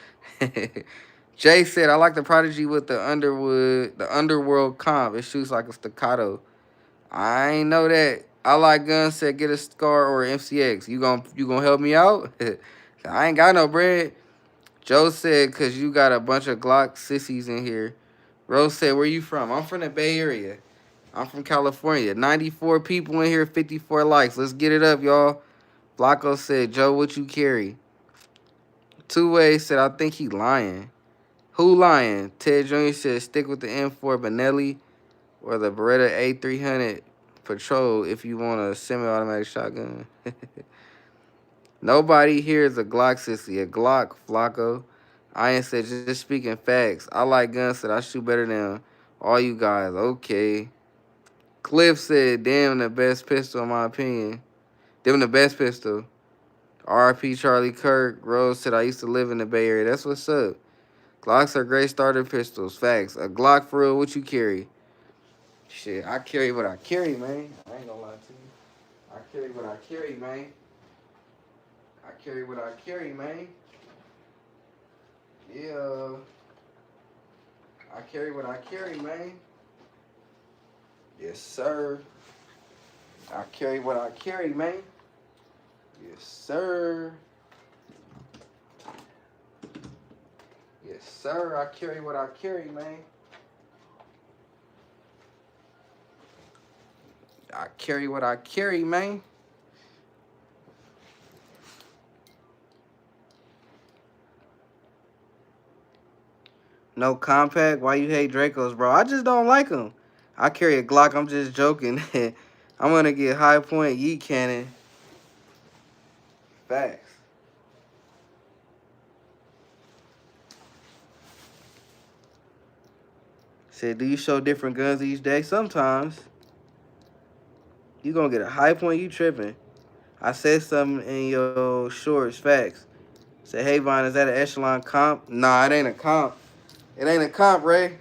Jay said, I like the Prodigy with the underworld comp. It shoots like a staccato. I ain't know that. I like guns said, get a Scar or MCX. You gonna help me out? I ain't got no bread. Joe said, because you got a bunch of Glock sissies in here. Rose said, where you from? I'm from the Bay Area. I'm from California. 94 people in here, 54 likes. Let's get it up, y'all. Flacco said, Joe, what you carry? Two-Way said, I think he lying. Who lying? Ted Jr. said, stick with the M4 Benelli or the Beretta A300 Patrol if you want a semi-automatic shotgun. Nobody here is a Glock sissy. A Glock, Flacco. I ain't said just speaking facts. I like guns that I shoot better than all you guys. Okay. Cliff said, damn, the best pistol in my opinion. Them the best pistol. RP Charlie Kirk. Rose said, I used to live in the Bay Area. That's what's up. Glocks are great starter pistols. Facts. A Glock for real, what you carry? Shit, I carry what I carry, man. I ain't gonna lie to you. I carry what I carry, man. I carry what I carry, man. Yeah. I carry what I carry, man. Yes, sir. I carry what I carry, man. Yes, sir. Yes, sir. I carry what I carry, man. I carry what I carry, man. No compact? Why you hate Dracos, bro? I just don't like them. I carry a Glock. I'm just joking. I'm going to get high point yeet cannon. Facts. Said, do you show different guns each day? Sometimes. You going to get a high point, you tripping. I said something in your shorts. Facts. Say, hey, Vaughn, is that an Echelon comp? Nah, it ain't a comp. It ain't a comp, Ray.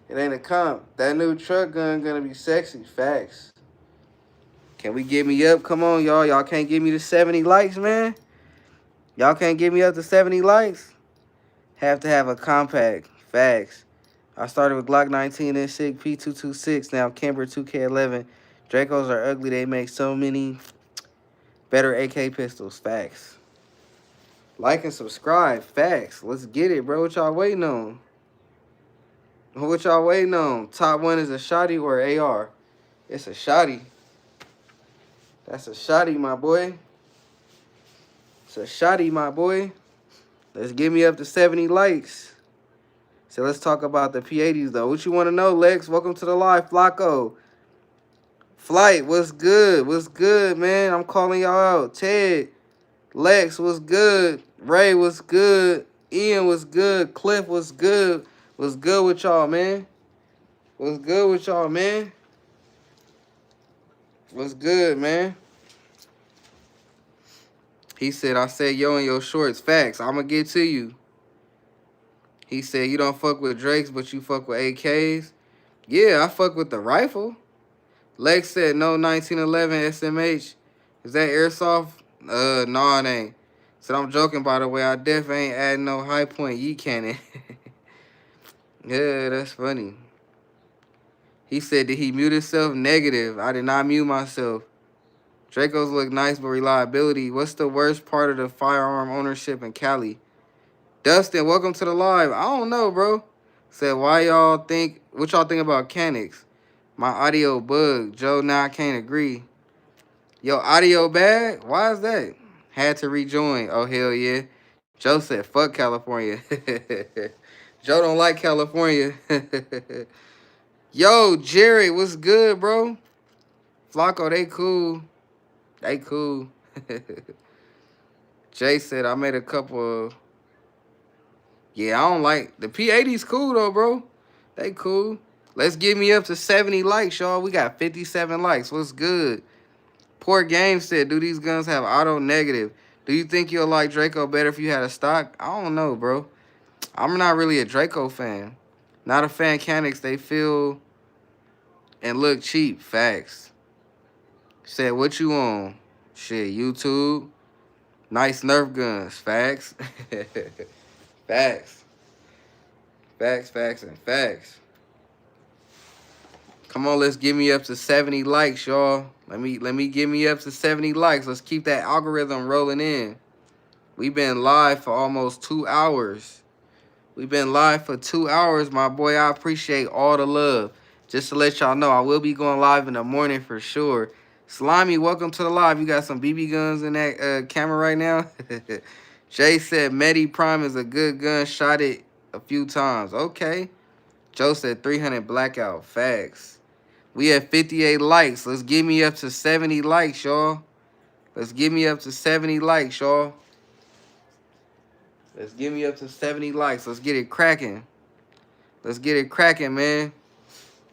It ain't a comp. That new truck gun gonna be sexy. Facts. Can we get me up? Come on, y'all. Y'all can't give me the 70 likes, man. Y'all can't get me up to 70 likes. Have to have a compact. Facts. I started with Glock 19 and SIG P226. Now Kimber 2K11. Dracos are ugly. They make so many better AK pistols. Facts. Like and subscribe. Facts. Let's get it, bro. What y'all waiting on? What y'all waiting on? Top one is a shotty or AR? It's a shotty. That's a shotty, my boy. It's a shotty, my boy. Let's get me up to 70 likes. So let's talk about the P80s, though. What you want to know, Lex? Welcome to the live, Flacco. Flight, what's good? What's good, man? I'm calling y'all out. Ted, Lex, what's good? Ray, what's good? Ian, what's good? Cliff, what's good? What's good with y'all, man? What's good with y'all, man? What's good, man? He said, I said, yo, in your shorts. Facts. I'm going to get to you. He said, you don't fuck with Drakes, but you fuck with AKs. Yeah, I fuck with the rifle. Lex said, no 1911 SMH. Is that airsoft? No, it ain't. Said, I'm joking, by the way. I definitely ain't adding no high point yeet cannon. Yeah, that's funny. He said, did he mute himself? Negative. I did not mute myself. Dracos look nice, but reliability. What's the worst part of the firearm ownership in Cali? Dustin, welcome to the live. I don't know, bro. Said, what y'all think about Canix? My audio bugged. Joe, now I can't agree. Yo, audio bad? Why is that? Had to rejoin. Oh, hell yeah. Joe said, fuck California. Joe don't like California. Yo, Jerry, what's good, bro? Flacco, they cool. They cool. Jay said, I made a couple of Yeah, I don't like the P80's cool though, bro. They cool. Let's get me up to 70 likes, y'all. We got 57 likes. What's good? Poor Game said, do these guns have auto negative? Do you think you'll like Draco better if you had a stock? I don't know, bro. I'm not really a Draco fan. Not a fan mechanics. They feel and look cheap. Facts. Said, what you on? Shit, YouTube. Nice Nerf guns. Facts. Facts. Facts, facts, and facts. Come on, let's get me up to 70 likes, y'all. Let me get me up to 70 likes. Let's keep that algorithm rolling in. We've been live for almost 2 hours. We've been live for 2 hours, my boy. I appreciate all the love. Just to let y'all know, I will be going live in the morning for sure. Slimy, welcome to the live. You got some BB guns in that camera right now? Jay said Medi Prime is a good gun. Shot it a few times. Okay. Joe said 300 blackout. Facts. We have 58 likes. Let's get me up to 70 likes, y'all. Let's get me up to 70 likes, y'all. Let's get me up to 70 likes. Let's get it cracking. Let's get it cracking, man.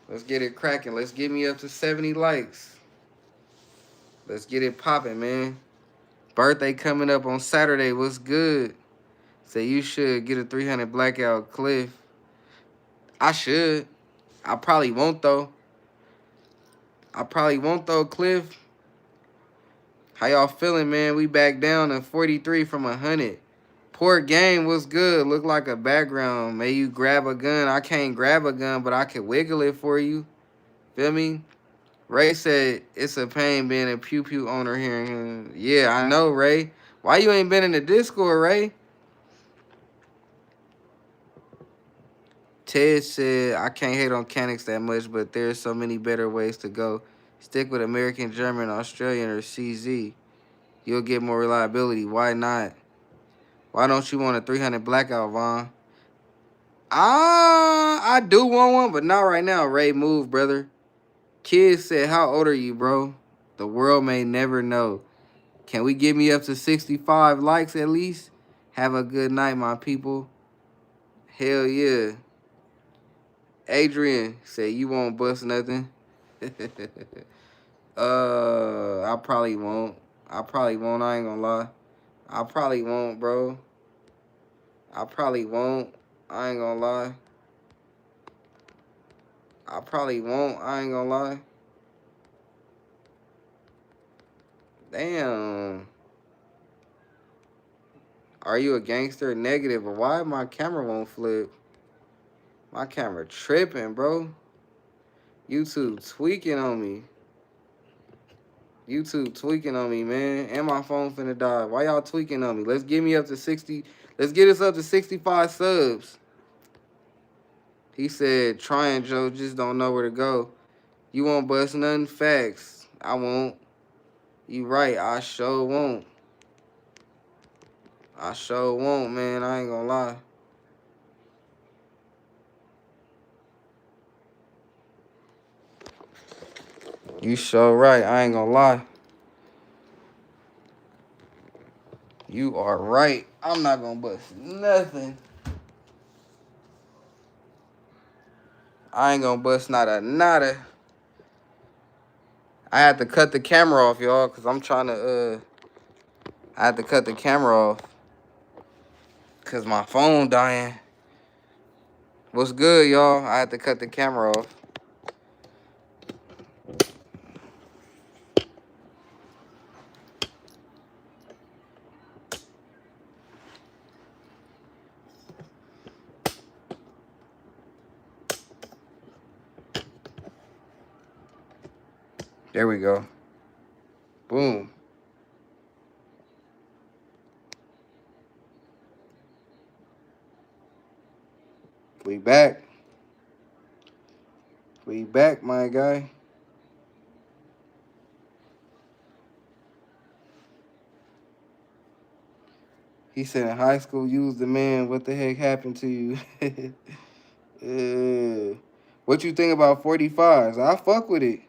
Let's get it cracking. Let's get me up to 70 likes. Let's get it popping, man. Birthday coming up on Saturday. What's good? Say you should get a 300 blackout Cliff. I should. I probably won't, though. Cliff. How y'all feeling, man? We back down to 43 from 100. Poor Game was good. Look like a background. May you grab a gun. I can't grab a gun, but I can wiggle it for you. Feel me? Ray said it's a pain being a pew pew owner here. Yeah, I know, Ray. Why you ain't been in the Discord, Ray? Ted said I can't hate on mechanics that much, but there's so many better ways to go. Stick with American, German, Australian, or CZ. You'll get more reliability. Why not? Why don't you want a 300 blackout, Vaughn? I do want one, but not right now. Ray, move, brother. Kids said, how old are you, bro? The world may never know. Can we get me up to 65 likes at least? Have a good night, my people. Hell yeah. Adrian said, you won't bust nothing. I probably won't. I ain't gonna lie. I probably won't, bro. I probably won't. I ain't gonna lie. I probably won't. I ain't gonna lie. Damn. Are you a gangster? Negative. But why my camera won't flip? My camera tripping, bro. YouTube tweaking on me. YouTube tweaking on me, man. And my phone finna die. Why y'all tweaking on me? Let's get me up to 60. Let's get us up to 65 subs. He said, trying, Joe, just don't know where to go. You won't bust nothing? Facts. I won't. You right. I sure won't. I sure won't, man. I ain't gonna lie. You sure right. I ain't gonna lie. You are right. I'm not gonna bust nothing. I ain't gonna bust not a nada. I had to cut the camera off, y'all, because I'm trying to, I had to cut the camera off. Because my phone dying. What's good, y'all? I had to cut the camera off. There we go. Boom. We back. We back, my guy. He said in high school, you was the man. What the heck happened to you? What you think about 45s? I fuck with it.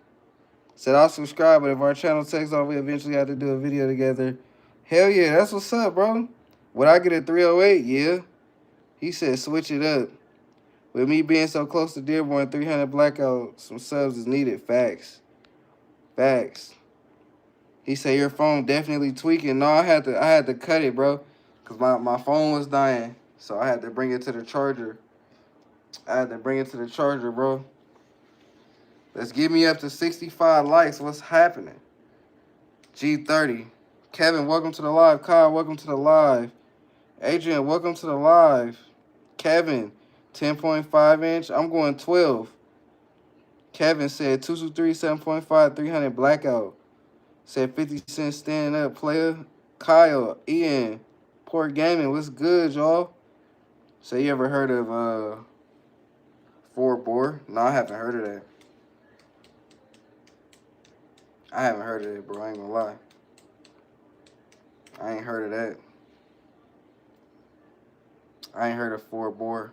Said I'll subscribe, but if our channel takes off, we eventually have to do a video together. Hell yeah, that's what's up, bro. Would I get a 308? Yeah. He said, switch it up. With me being so close to Dearborn, 300 blackout, some subs is needed. Facts. Facts. He said your phone definitely tweaking. No, I had to cut it, bro. Cause my phone was dying. So I had to bring it to the charger. Bro. Let's get me up to 65 likes. What's happening? G30. Kevin, welcome to the live. Kyle, welcome to the live. Adrian, welcome to the live. Kevin, 10.5 inch. I'm going 12. Kevin said 223, 7.5, 300 blackout. Said 50 cents standing up, player. Kyle, Ian, Port Gaming, what's good, y'all? So you ever heard of 4-bore? No, I haven't heard of that. I haven't heard of it, bro. I ain't gonna lie. I ain't heard of that. I ain't heard of 4-bore.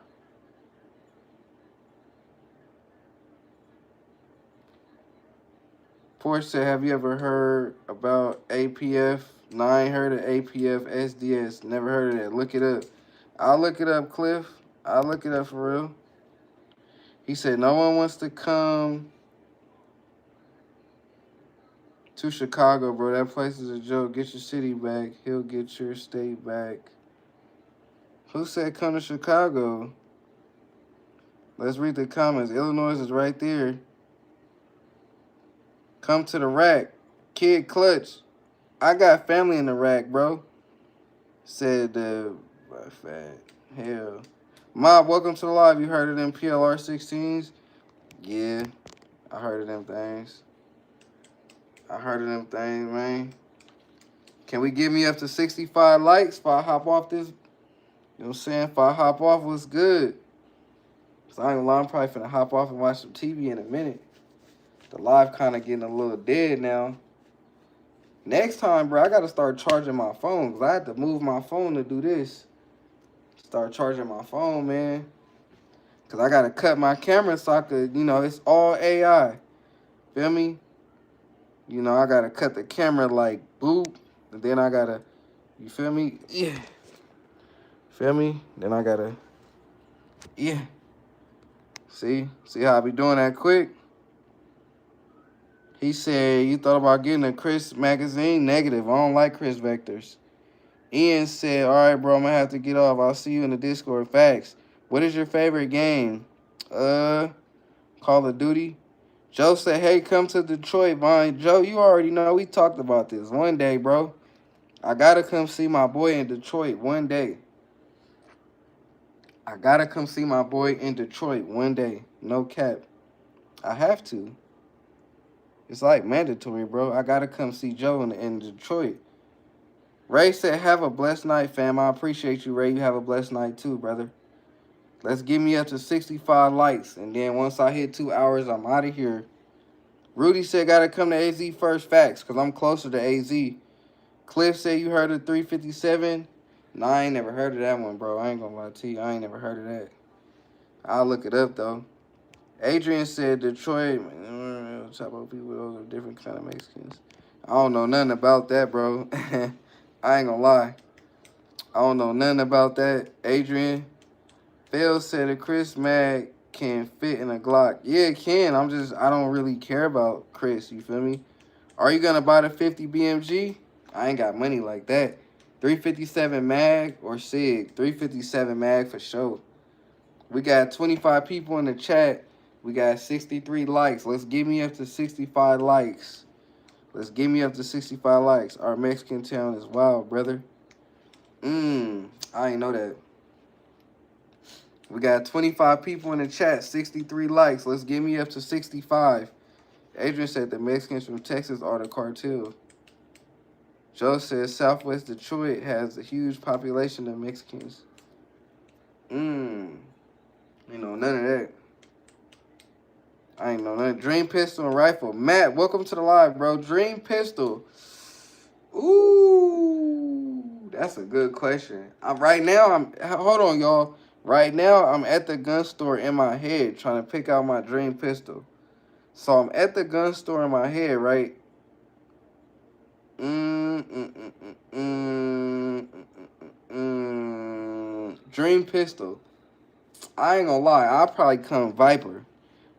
Porsche said, have you ever heard about APF? No, I ain't heard of APF SDS. Never heard of that. Look it up. I'll look it up, Cliff. I'll look it up for real. He said, no one wants to come to Chicago, bro. That place is a joke. Get your city back. He'll get your state back. Who said come to Chicago? Let's read the comments. Illinois is right there. Come to the rack. Kid Clutch. I got family in the rack, bro. Said fat. Hell. Mob, welcome to the live. You heard of them PLR 16s? Yeah, I heard of them things. Man. Can we get me up to 65 likes if I hop off this? You know what I'm saying? If I hop off, what's good? So I ain't gonna lie, I'm probably finna hop off and watch some TV in a minute. The live kind of getting a little dead now. Next time, bro, I gotta start charging my phone because I had to move my phone to do this. Start charging my phone, man. Because I gotta cut my camera so I could, it's all AI. Feel me? I gotta cut the camera like boop. And then I gotta, you feel me? Yeah. Feel me? Then I gotta, yeah. See how I be doing that quick? He said, you thought about getting a Chris magazine? Negative. I don't like Chris Vectors. Ian said, all right, bro, I'm going to have to get off. I'll see you in the Discord. Facts. What is your favorite game? Call of Duty. Joe said, hey, come to Detroit, Vine. Joe, you already know. We talked about this one day, bro. I got to come see my boy in Detroit one day. No cap. I have to. It's like mandatory, bro. I got to come see Joe in Detroit. Ray said, have a blessed night, fam. I appreciate you, Ray. You have a blessed night too, brother. Let's get me up to 65 likes. And then once I hit 2 hours, I'm out of here. Rudy said, got to come to AZ first. Facts, because I'm closer to AZ. Cliff said, you heard of 357? No, I ain't never heard of that one, bro. I ain't going to lie to you. I ain't never heard of that. I'll look it up, though. Adrian said, Detroit, talk about people, those are different kind of Mexicans. I don't know nothing about that, bro. I ain't gonna lie. I don't know nothing about that. Adrian. Phil said a Chris Mag can fit in a Glock. Yeah, it can. I don't really care about Chris. You feel me? Are you gonna buy the 50 BMG? I ain't got money like that. 357 Mag or SIG? 357 Mag for sure. We got 25 people in the chat. We got 63 likes. Let's get me up to 65 likes. Our Mexican town is wild, brother. I ain't know that. We got 25 people in the chat, 63 likes. Let's get me up to 65. Adrian said the Mexicans from Texas are the cartel. Joe says Southwest Detroit has a huge population of Mexicans. None of that. I ain't know nothing. Dream Pistol and Rifle. Matt, welcome to the live, bro. Dream Pistol. Ooh, that's a good question. Hold on, y'all. Right now, I'm at the gun store in my head trying to pick out my dream pistol. So I'm at the gun store in my head, right? Dream Dream pistol. I ain't gonna lie. I'll probably come Viper.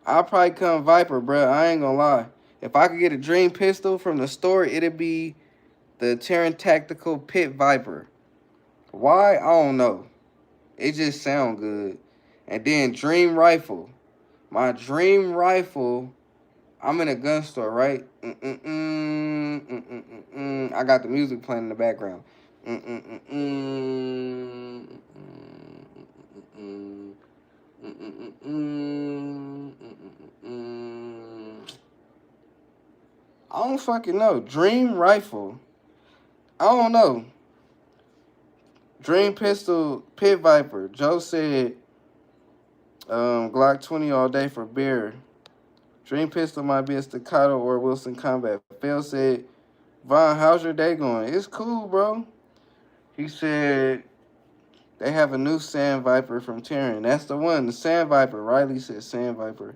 Bro. I ain't gonna lie. If I could get a dream pistol from the store, it'd be the Terran Tactical Pit Viper. Why? I don't know. It just sound good. And then dream rifle. My dream rifle. I'm in a gun store, right? I got the music playing in the background. I don't fucking know. Dream rifle. I don't know. Dream pistol, Pit Viper. Joe said, Glock 20 all day for beer. Dream pistol might be a staccato or Wilson Combat. Phil said, Von, how's your day going? It's cool, bro. He said they have a new Sand Viper from Terran. That's the one, the Sand Viper. Riley said Sand Viper.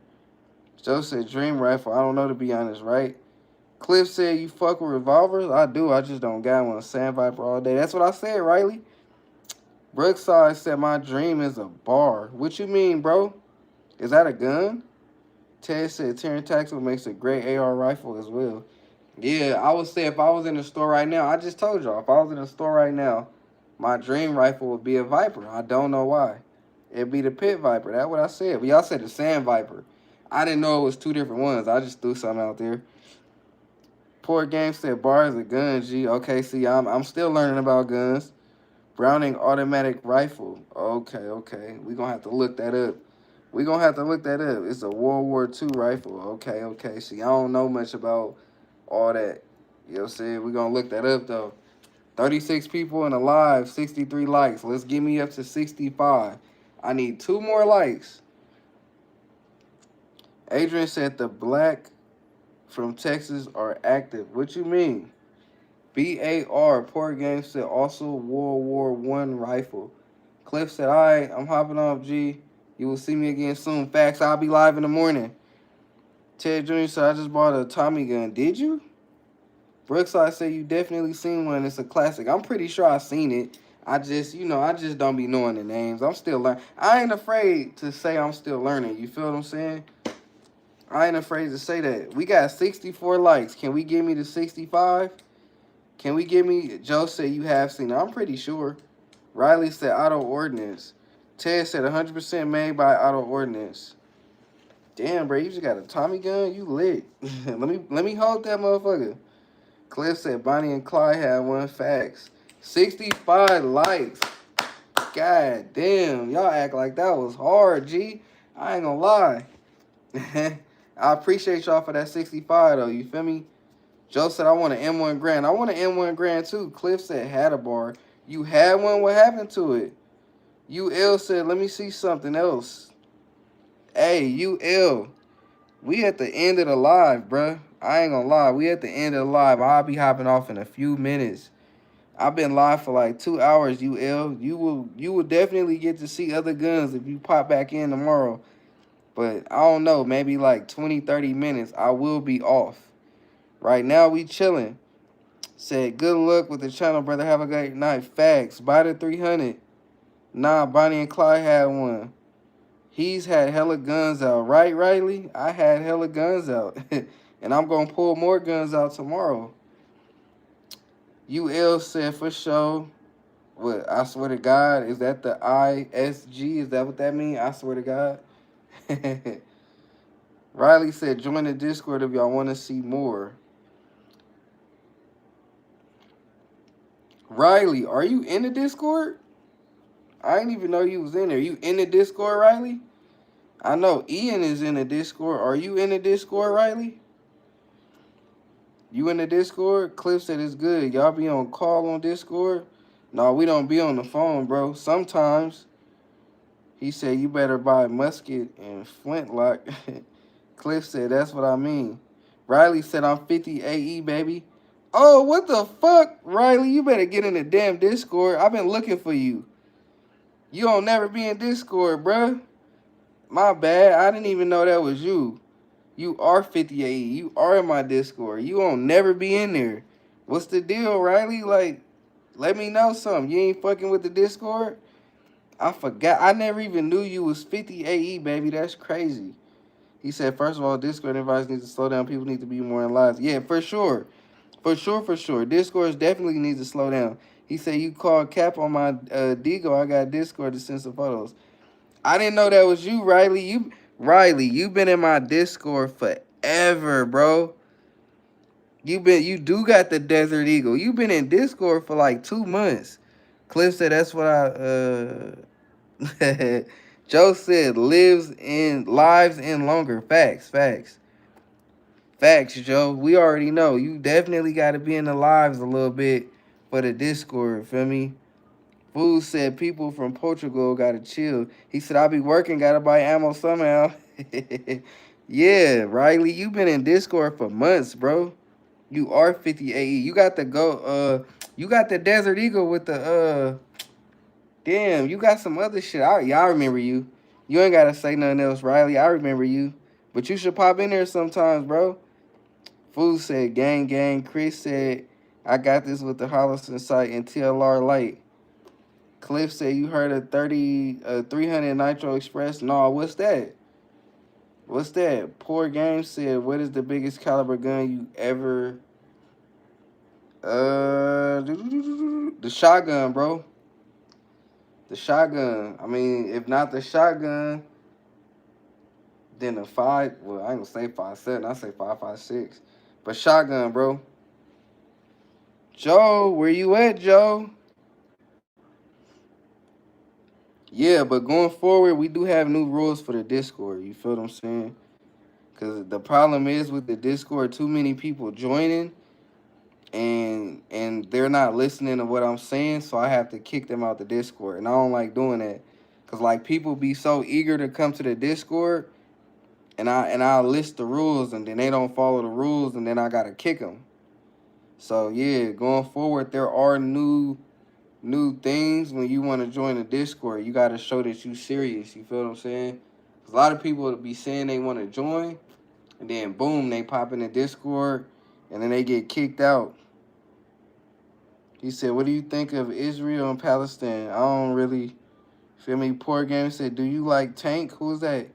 Joe said Dream Rifle. I don't know, to be honest, right? Cliff said you fuck with revolvers. I do. I just don't got one. Sand Viper all day. That's what I said, Riley. Brookside said my dream is a bar. What you mean, bro? Is that a gun? Ted said Terran Tactical makes a great AR rifle as well. Yeah, I would say if I was in the store right now, I just told y'all, if I was in the store right now, my dream rifle would be a Viper. I don't know why. It'd be the Pit Viper. That's what I said. But y'all said the Sand Viper. I didn't know it was two different ones. I just threw something out there. Poor Game said bar is a gun, G. Okay, see, I'm still learning about guns. Browning automatic rifle. Okay. We're going to have to look that up. It's a World War II rifle. Okay. See, I don't know much about all that. You know what I'm saying? We're going to look that up, though. 36 people in the live, 63 likes. Let's get me up to 65. I need 2 more likes. Adrian said the black from Texas are active. What you mean? BAR, Poor Game said also World War I rifle. Cliff said, all right, I'm hopping off, G. You will see me again soon. Facts, I'll be live in the morning. Ted Jr. said, I just bought a Tommy gun. Did you? Brookside said, you definitely seen one. It's a classic. I'm pretty sure I seen it. I just don't be knowing the names. I'm still learning. I ain't afraid to say I'm still learning. You feel what I'm saying? I ain't afraid to say that. We got 64 likes. Can we give me the 65? Can we give me... Joe said you have seen it. I'm pretty sure. Riley said Auto Ordnance. Ted said 100% made by Auto Ordnance. Damn, bro, you just got a Tommy gun? You lit. let me hold that motherfucker. Cliff said Bonnie and Clyde had one. Facts. 65 likes. God damn. Y'all act like that was hard, G. I ain't gonna lie. I appreciate y'all for that 65, though. You feel me? Joe said, I want an M1 Grand. I want an M1 Grand, too. Cliff said, had a bar. You had one? What happened to it? UL said, let me see something else. Hey, UL. We at the end of the live, bruh. I ain't gonna lie. We at the end of the live. I'll be hopping off in a few minutes. I've been live for like 2 hours, UL. You will definitely get to see other guns if you pop back in tomorrow. But I don't know, maybe like 20, 30 minutes. I will be off. Right now, we chilling. Said, good luck with the channel, brother. Have a great night. Facts. Buy the 300. Nah, Bonnie and Clyde had one. He's had hella guns out. Right, Riley? I had hella guns out. And I'm going to pull more guns out tomorrow. UL said, for sure. What, I swear to God, is that the ISG? Is that what that means? I swear to God. Riley said, join the Discord if y'all want to see more. Riley, are you in the Discord? I didn't even know you was in there. You in the Discord, Riley? I know Ian is in the Discord. Are you in the Discord, Riley? You in the Discord? Cliff said it's good. Y'all be on call on Discord? No, we don't be on the phone, bro. Sometimes. He said you better buy musket and flintlock. Cliff said that's what I mean. Riley said I'm 50 AE, baby. Oh, what the fuck? Riley, you better get in the damn Discord. I've been looking for you. You don't never be in Discord, bruh. My bad. I didn't even know that was you. You are 50 AE. You are in my Discord. You won't never be in there. What's the deal, Riley? Like, let me know something. You ain't fucking with the Discord? I forgot. I never even knew you was 50 AE, baby. That's crazy. He said, first of all, Discord invites need to slow down. People need to be more in live. Yeah, for sure. For sure, for sure. Discord definitely needs to slow down. He said, you called Cap on my Digo. I got Discord to send some photos. I didn't know that was you, Riley. Riley, you've been in my Discord forever, bro. You do got the Desert Eagle. You've been in Discord for like 2 months. Cliff said that's what Joe said lives in longer. Facts, facts. Facts, Joe. We already know. You definitely gotta be in the lives a little bit for the Discord, feel me? Food said people from Portugal gotta chill. He said I'll be working, gotta buy ammo somehow. Yeah, Riley, you been in Discord for months, bro. You are 50 AE. You got the Desert Eagle with the damn, you got some other shit. I remember you. You ain't gotta say nothing else, Riley. I remember you. But you should pop in there sometimes, bro. Food said gang gang. Chris said I got this with the Holliston site and TLR light. Cliff said you heard of 300 Nitro Express. No, what's that? What's that? Poor Game said, what is the biggest caliber gun you ever the shotgun, bro. The shotgun. I mean, if not the shotgun, then the five. Well, I ain't gonna say 5.7. I say 5.56. But shotgun, bro. Joe, where you at, Joe? Yeah, but going forward, we do have new rules for the Discord. You feel what I'm saying? Because the problem is with the Discord, too many people joining, and they're not listening to what I'm saying, so I have to kick them out the Discord, and I don't like doing that. Cause like people be so eager to come to the Discord, and I'll list the rules, and then they don't follow the rules, and then I gotta kick them. So yeah, going forward, there are new things when you want to join the Discord. You gotta show that you serious. You feel what I'm saying? 'Cause a lot of people will be saying they want to join, and then boom, they pop in the Discord, and then they get kicked out. He said, "What do you think of Israel and Palestine?" I don't really feel me. Poor Game said, "Do you like Tank? Who's that?"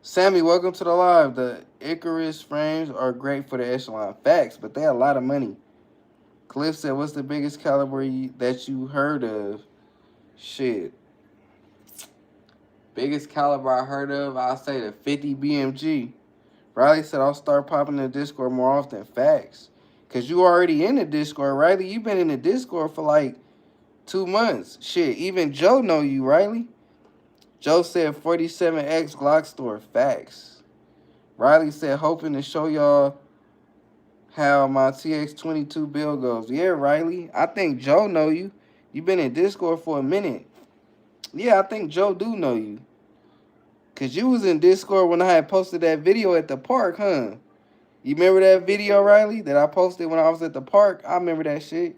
Sammy, welcome to the live. The Icarus frames are great for the Echelon. Facts, but they a lot of money. Cliff said, "What's the biggest caliber that you heard of?" Shit, biggest caliber I heard of, I'll say the 50 BMG. Riley said, "I'll start popping in the Discord more often." Facts, cause you already in the Discord, Riley. You been in the Discord for like 2 months. Shit, even Joe know you, Riley. Joe said 47X Glock store. Facts. Riley said, hoping to show y'all how my TX22 build goes. Yeah, Riley. I think Joe know you. You been in Discord for a minute. Yeah, I think Joe do know you. Cause you was in Discord when I had posted that video at the park, huh? You remember that video, Riley, that I posted when I was at the park? I remember that shit.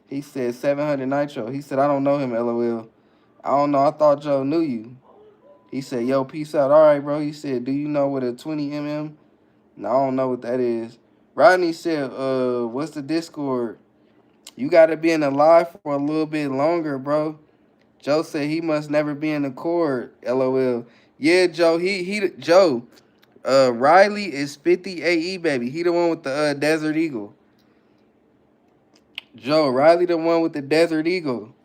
He said 700 Nitro. He said, I don't know him, LOL. I don't know. I thought Joe knew you. He said, yo, peace out. All right, bro. He said, do you know what a 20mm? No, I don't know what that is. Rodney said, what's the Discord? You got to be in the live for a little bit longer, bro. Joe said he must never be in the court. LOL. Yeah, Joe. Joe. Riley is 50 AE, baby. He the one with the Desert Eagle. Joe, Riley the one with the Desert Eagle.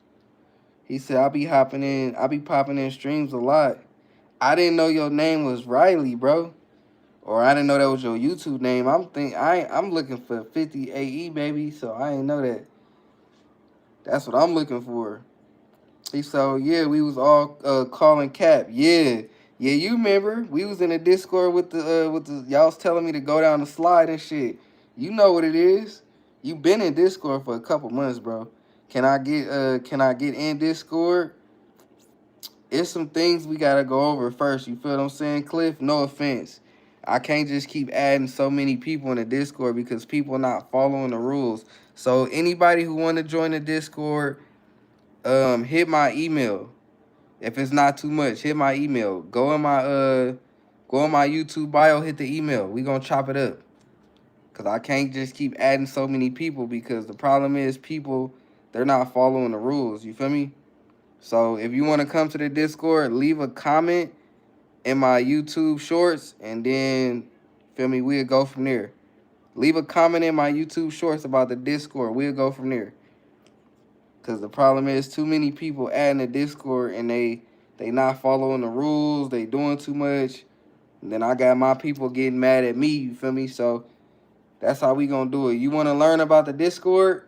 He said, I'll be popping in streams a lot. I didn't know your name was Riley, bro. Or I didn't know that was your YouTube name. I'm looking for 50 AE, baby, so I ain't know that. That's what I'm looking for. He said, yeah, we was all calling Cap. Yeah. Yeah, you remember. We was in the Discord with the y'all was telling me to go down the slide and shit. You know what it is. You been in Discord for a couple months, bro. Can I get in Discord? It's some things we gotta go over first. You feel what I'm saying, Cliff? No offense. I can't just keep adding so many people in the Discord because people not following the rules. So anybody who want to join the Discord, hit my email. If it's not too much, hit my email. Go in my YouTube bio, hit the email. We gonna chop it up. Cause I can't just keep adding so many people because the problem is people, they're not following the rules. You feel me? So if you want to come to the Discord, leave a comment in my YouTube shorts, and then feel me, we'll go from there. Leave a comment in my YouTube shorts about the Discord. We'll go from there. Cause the problem is too many people adding the Discord and they not following the rules. They doing too much. And then I got my people getting mad at me. You feel me? So that's how we gonna do it. You want to learn about the Discord?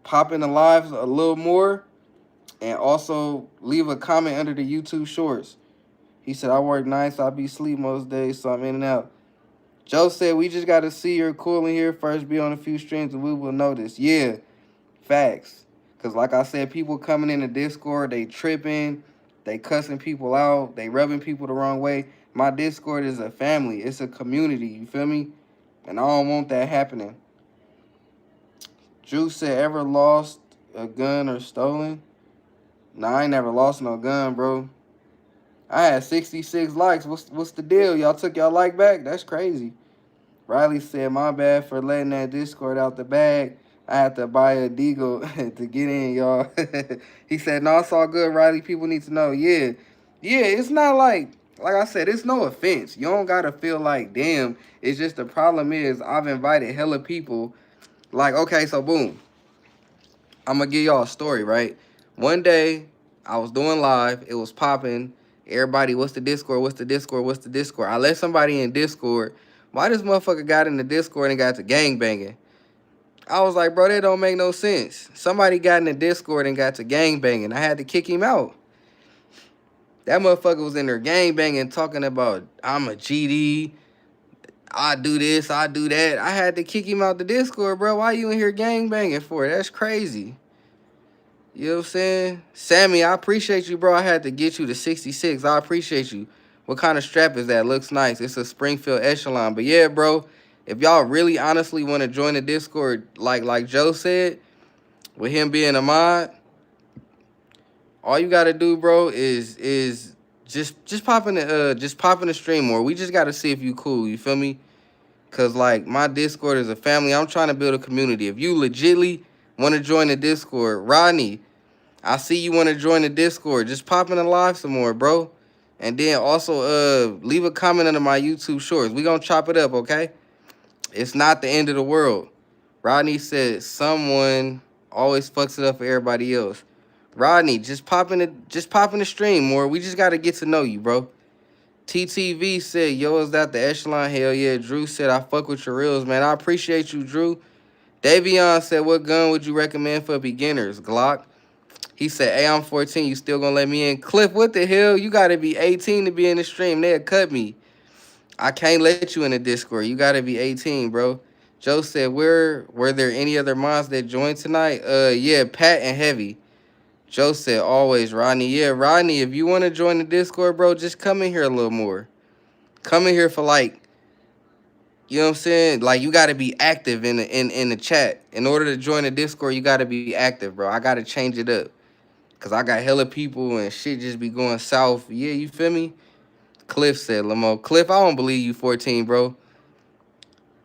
Pop in the lives a little more, and also leave a comment under the YouTube shorts. He said I work nights. I be sleep most days, so I'm in and out. Joe said we just gotta see you're cool in here first. Be on a few streams and we will notice. Yeah. Facts. Because like I said, people coming in the Discord, they tripping, they cussing people out, they rubbing people the wrong way. My Discord is a family. It's a community. You feel me? And I don't want that happening. Drew said, ever lost a gun or stolen? Nah, I ain't never lost no gun, bro. I had 66 likes. What's the deal? Y'all took y'all like back? That's crazy. Riley said, my bad for letting that Discord out the bag. I had to buy a Deagle to get in, y'all. He said, no, it's all good, Riley. People need to know. Yeah. Yeah, it's not like I said, it's no offense. You don't got to feel like, damn. It's just the problem is I've invited hella people. Like, okay, so boom. I'm going to give y'all a story, right? One day, I was doing live. It was popping. Everybody, what's the Discord? What's the Discord? What's the Discord? I let somebody in Discord. Why this motherfucker got in the Discord and got to gangbanging? I was like, bro, that don't make no sense. Somebody got in the Discord and got to gangbanging. I had to kick him out. That motherfucker was in there gangbanging, talking about, I'm a GD. I do this, I do that. I had to kick him out the Discord, bro. Why you in here gangbanging for? That's crazy. You know what I'm saying? Sammy, I appreciate you, bro. I had to get you to 66. I appreciate you. What kind of strap is that? Looks nice. It's a Springfield Echelon. But yeah, bro, if y'all really honestly want to join the Discord, like Joe said, with him being a mod, all you gotta do, bro, is just pop in the stream more. We just gotta see if you cool. You feel me? Cause like my Discord is a family. I'm trying to build a community. If you legitly want to join the Discord, Rodney, I see you want to join the Discord. Just pop in the live some more, bro. And then also leave a comment under my YouTube shorts. We gonna chop it up, okay? It's not the end of the world. Rodney said someone always fucks it up for everybody else. Rodney, just pop in the stream more. We just gotta get to know you, bro. TTV said, yo, is that the Echelon? Hell yeah. Drew said, I fuck with your reels, man. I appreciate you, Drew. Davion said, what gun would you recommend for beginners? Glock. He said, hey, I'm 14. You still gonna let me in? Cliff, what the hell? You gotta be 18 to be in the stream. They'll cut me. I can't let you in the Discord. You gotta be 18, bro. Joe said, were there any other mods that joined tonight? Yeah, Pat and Heavy. Joe said, always, Rodney. Yeah, Rodney, if you want to join the Discord, bro, just come in here a little more. Come in here for like, you know what I'm saying? Like, you got to be active in the chat. In order to join the Discord, you got to be active, bro. I got to change it up. Because I got hella people and shit just be going south. Yeah, you feel me? Cliff said, Lamo. Cliff, I don't believe you 14, bro.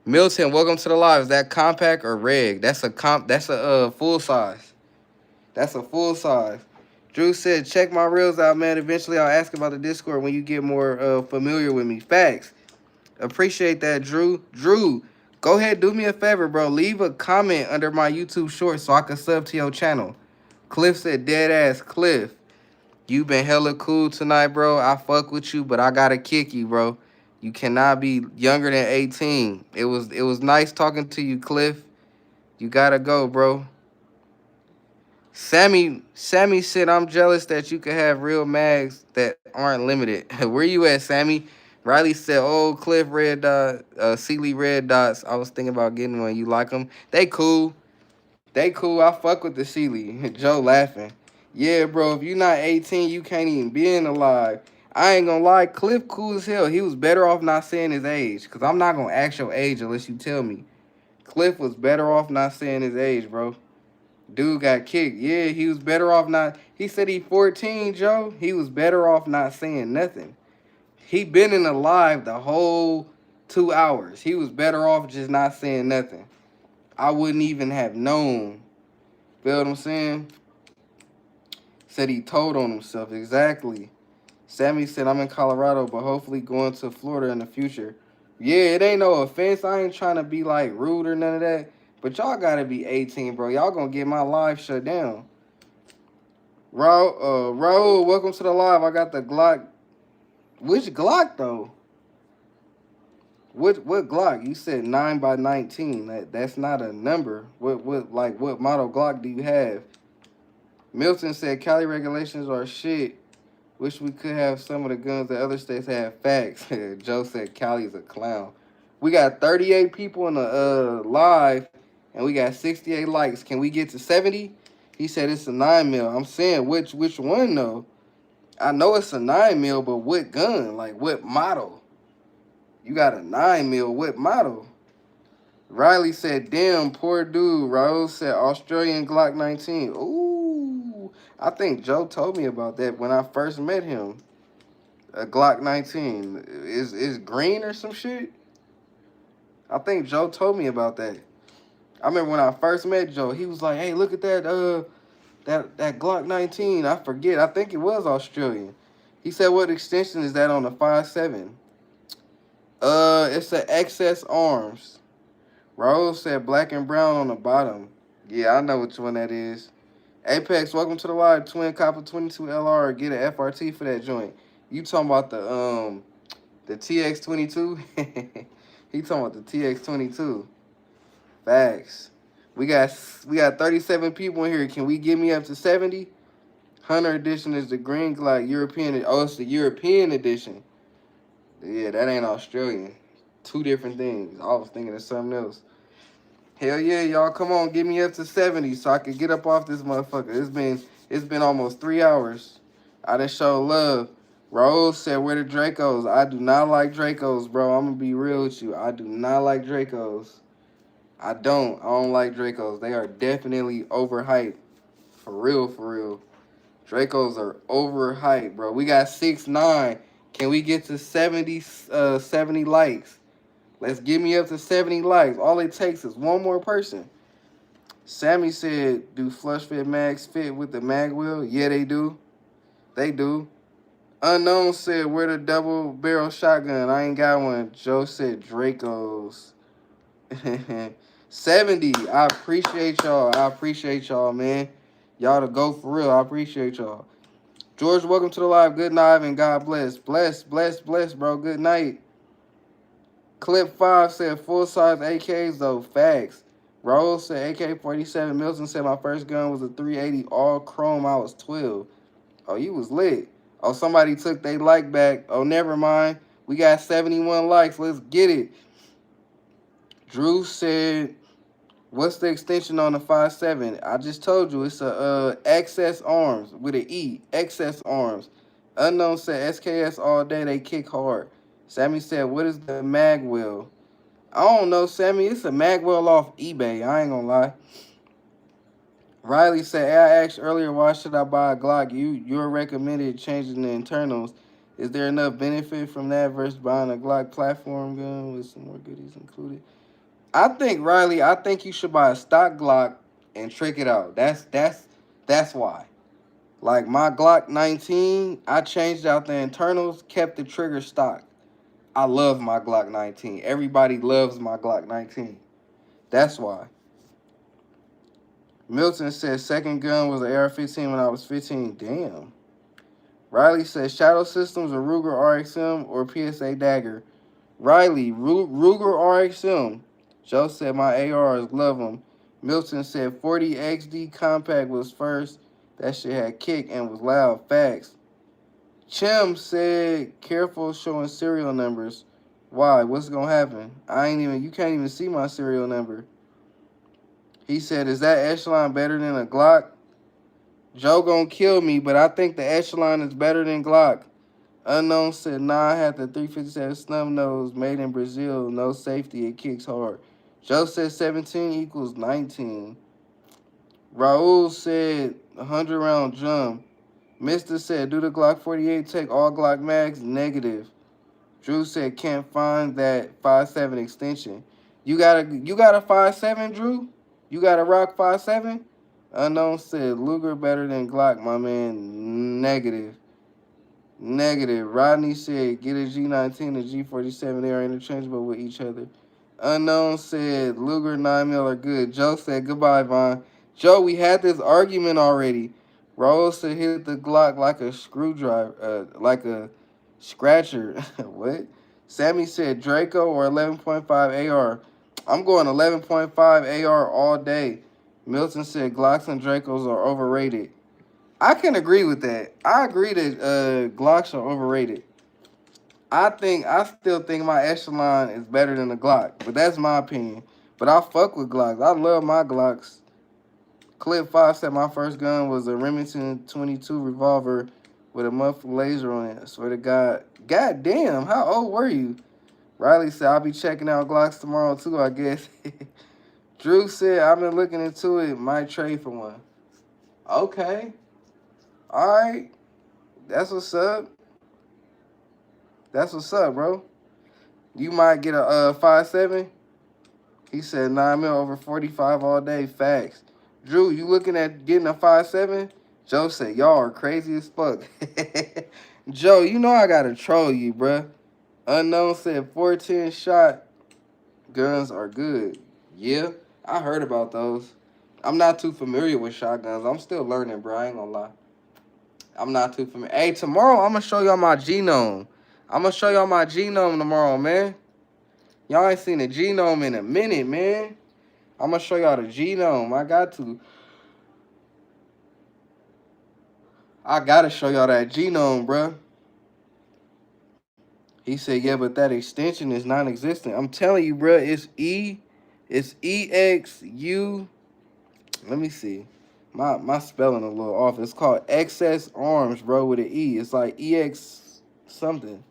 Milton, welcome to the live. Is that compact or reg? That's a full size. That's a full size. Drew said, check my reels out, man. Eventually, I'll ask about the Discord when you get more familiar with me. Facts. Appreciate that, Drew. Drew, go ahead, do me a favor, bro. Leave a comment under my YouTube short so I can sub to your channel. Cliff said, dead ass Cliff. You been hella cool tonight, bro. I fuck with you, but I gotta kick you, bro. You cannot be younger than 18. It was nice talking to you, Cliff. You gotta go, bro. Sammy said, I'm jealous that you can have real mags that aren't limited. Where you at, Sammy? Riley said, oh, Cliff red dot, Sealy red dots. I was thinking about getting one. You like them? They cool. They cool. I fuck with the Sealy. Joe laughing. Yeah, bro, if you not 18, you can't even be in the live. I ain't gonna lie, Cliff cool as hell. He was better off not saying his age. Because I'm not gonna ask your age unless you tell me. Cliff was better off not saying his age, bro. Dude got kicked. Yeah, he was better off not. He said he 14, Joe. He was better off not saying nothing. He been in the live the whole 2 hours. He was better off just not saying nothing. I wouldn't even have known. Feel what I'm saying? Said he told on himself. Exactly. Sammy said, I'm in Colorado, but hopefully going to Florida in the future. Yeah, it ain't no offense. I ain't trying to be like rude or none of that. But y'all gotta be 18, bro. Y'all gonna get my live shut down. Raul, welcome to the live. I got the Glock. Which Glock though? What Glock? You said 9x19. That's not a number. What model Glock do you have? Milton said Cali regulations are shit. Wish we could have some of the guns that other states have. Facts. Joe said Cali's a clown. We got 38 people in the live, and we got 68 likes. Can we get to 70? He said it's a 9 mil. I'm saying which one though? I know it's a 9 mil, but what gun? Like what model? You got a 9 mil. What model? Riley said, damn, poor dude. Raul said Australian Glock 19. Ooh. I think Joe told me about that when I first met him. A Glock 19 is green or some shit. I think Joe told me about that. I remember when I first met Joe, he was like, "Hey, look at that Glock 19." I forget. I think it was Australian. He said, "What extension is that on the 5.7?" It's a XS Arms. Raul said black and brown on the bottom. Yeah, I know which one that is. Apex, welcome to the live. Twin Copper 22 LR. Get an FRT for that joint. You talking about the TX22? He talking about the TX22. Facts. We got 37 people in here. Can we get me up to 70? Hunter edition is the green Glock European. Oh, it's the European edition. Yeah, that ain't Australian. Two different things. I was thinking of something else. Hell yeah, y'all. Come on, get me up to 70 so I can get up off this motherfucker. It's been almost 3 hours. I done show love. Raul said, where the Dracos? I do not like Dracos, bro. I'm gonna be real with you. I do not like Dracos. I don't like Dracos. They are definitely overhyped. For real, for real. Dracos are overhyped, bro. We got 6'9". Can we get to 70 likes? Let's get me up to 70 likes. All it takes is one more person. Sammy said, do flush fit mags fit with the mag wheel? Yeah, they do. They do. Unknown said, where the double barrel shotgun? I ain't got one. Joe said, Dracos. 70. I appreciate y'all. I appreciate y'all, man. Y'all to go for real. I appreciate y'all. George, welcome to the live. Good night and God bless. Bless, bro. Good night. Clip 5 said full-size AKs, though. Facts. Rose said AK-47. Milton said my first gun was a 380 all chrome. I was 12. Oh, you was lit. Oh, somebody took their like back. Oh, never mind. We got 71 likes. Let's get it. Drew said, what's the extension on the 5.7? I just told you it's a XS Arms with an E. XS Arms. Unknown said SKS all day. They kick hard. Sammy said, what is the mag wheel? I don't know, Sammy. It's a mag wheel off eBay. I ain't gonna lie. Riley said, hey, I asked earlier, why should I buy a Glock? You're recommended changing the internals. Is there enough benefit from that versus buying a Glock platform gun with some more goodies included? I think, Riley, I think you should buy a stock Glock and trick it out. That's why. Like my Glock 19, I changed out the internals, kept the trigger stock. I love my Glock 19. Everybody loves my Glock 19. That's why. Milton said second gun was an AR-15 when I was 15. Damn. Riley said Shadow Systems or Ruger RXM or PSA Dagger. Riley, Ruger RXM. Joe said my ARs love them. Milton said 40 XD compact was first. That shit had kick and was loud. Facts. Chim said careful showing serial numbers. Why? What's gonna happen? You can't even see my serial number. He said, is that Echelon better than a Glock? Joe gonna kill me, but I think the Echelon is better than Glock. Unknown said, nah, I had the 357 snub nose made in Brazil. No safety, it kicks hard. Joe said 17 equals 19. Raul said 100 round jump. Mister said, do the Glock 48 take all Glock mags? Negative. Drew said, can't find that 5.7 extension. You got a 5.7, Drew? You got a Rock 5.7? Unknown said Luger better than Glock, my man. Negative. Negative. Rodney said get a G19 and G47. They are interchangeable with each other. Unknown said Luger 9mm are good. Joe said goodbye, Von. Joe, we had this argument already. Rose said hit the Glock like a screwdriver, like a scratcher. What? Sammy said Draco or 11.5 AR. I'm going 11.5 AR all day. Milton said Glocks and Dracos are overrated. I can agree with that. I agree that Glocks are overrated. I still think my Echelon is better than the Glock, but that's my opinion. But I fuck with Glocks. I love my Glocks. Clip 5 said my first gun was a Remington 22 revolver with a muffled laser on it. I swear to God. God damn, how old were you? Riley said I'll be checking out Glocks tomorrow too, I guess. Drew said I've been looking into it. Might trade for one. Okay. All right. That's what's up. That's what's up, bro. You might get a 5.7. He said 9mm over 45 all day. Facts. Drew, you looking at getting a 5.7? Joe said y'all are crazy as fuck. Joe, you know I gotta troll you, bruh. Unknown said 410 shot guns are good. Yeah, I heard about those. I'm not too familiar with shotguns. I'm still learning, bro. I ain't gonna lie. I'm not too familiar. Hey, tomorrow I'm gonna show y'all my genome. I'm gonna show y'all my genome tomorrow, man. Y'all ain't seen the genome in a minute, man. I'm gonna show y'all the genome. I gotta show y'all that genome, bruh. He said, yeah, but that extension is non-existent. I'm telling you, bruh, it's EXU. Let me see. My spelling a little off. It's called XS Arms, bro, with an E. It's like EX something.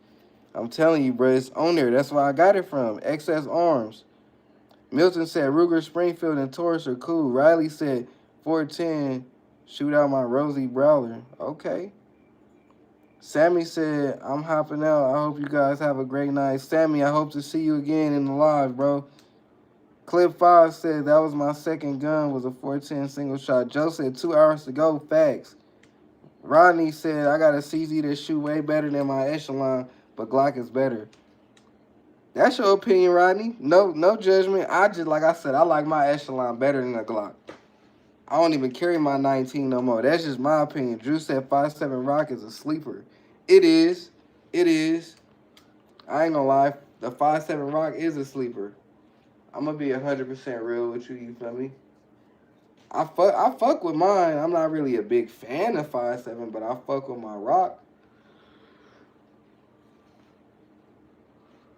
I'm telling you, bro, it's on there. That's where I got it from. XS Arms. Milton said Ruger, Springfield, and Taurus are cool. Riley said 410, shoot out my Rosie Browler. Okay. Sammy said, I'm hopping out. I hope you guys have a great night. Sammy, I hope to see you again in the live, bro. Clip 5 said that was my second gun, was a 410 single shot. Joe said 2 hours to go. Facts. Rodney said I got a CZ that shoot way better than my Echelon, but Glock is better. That's your opinion, Rodney. No judgment. I just, like I said, I like my Echelon better than the Glock. I don't even carry my 19 no more. That's just my opinion. Drew said 5.7 Rock is a sleeper. It is. It is. I ain't gonna lie. The 5.7 Rock is a sleeper. I'm gonna be 100% real with you. You feel me? I fuck with mine. I'm not really a big fan of 5.7, but I fuck with my Rock.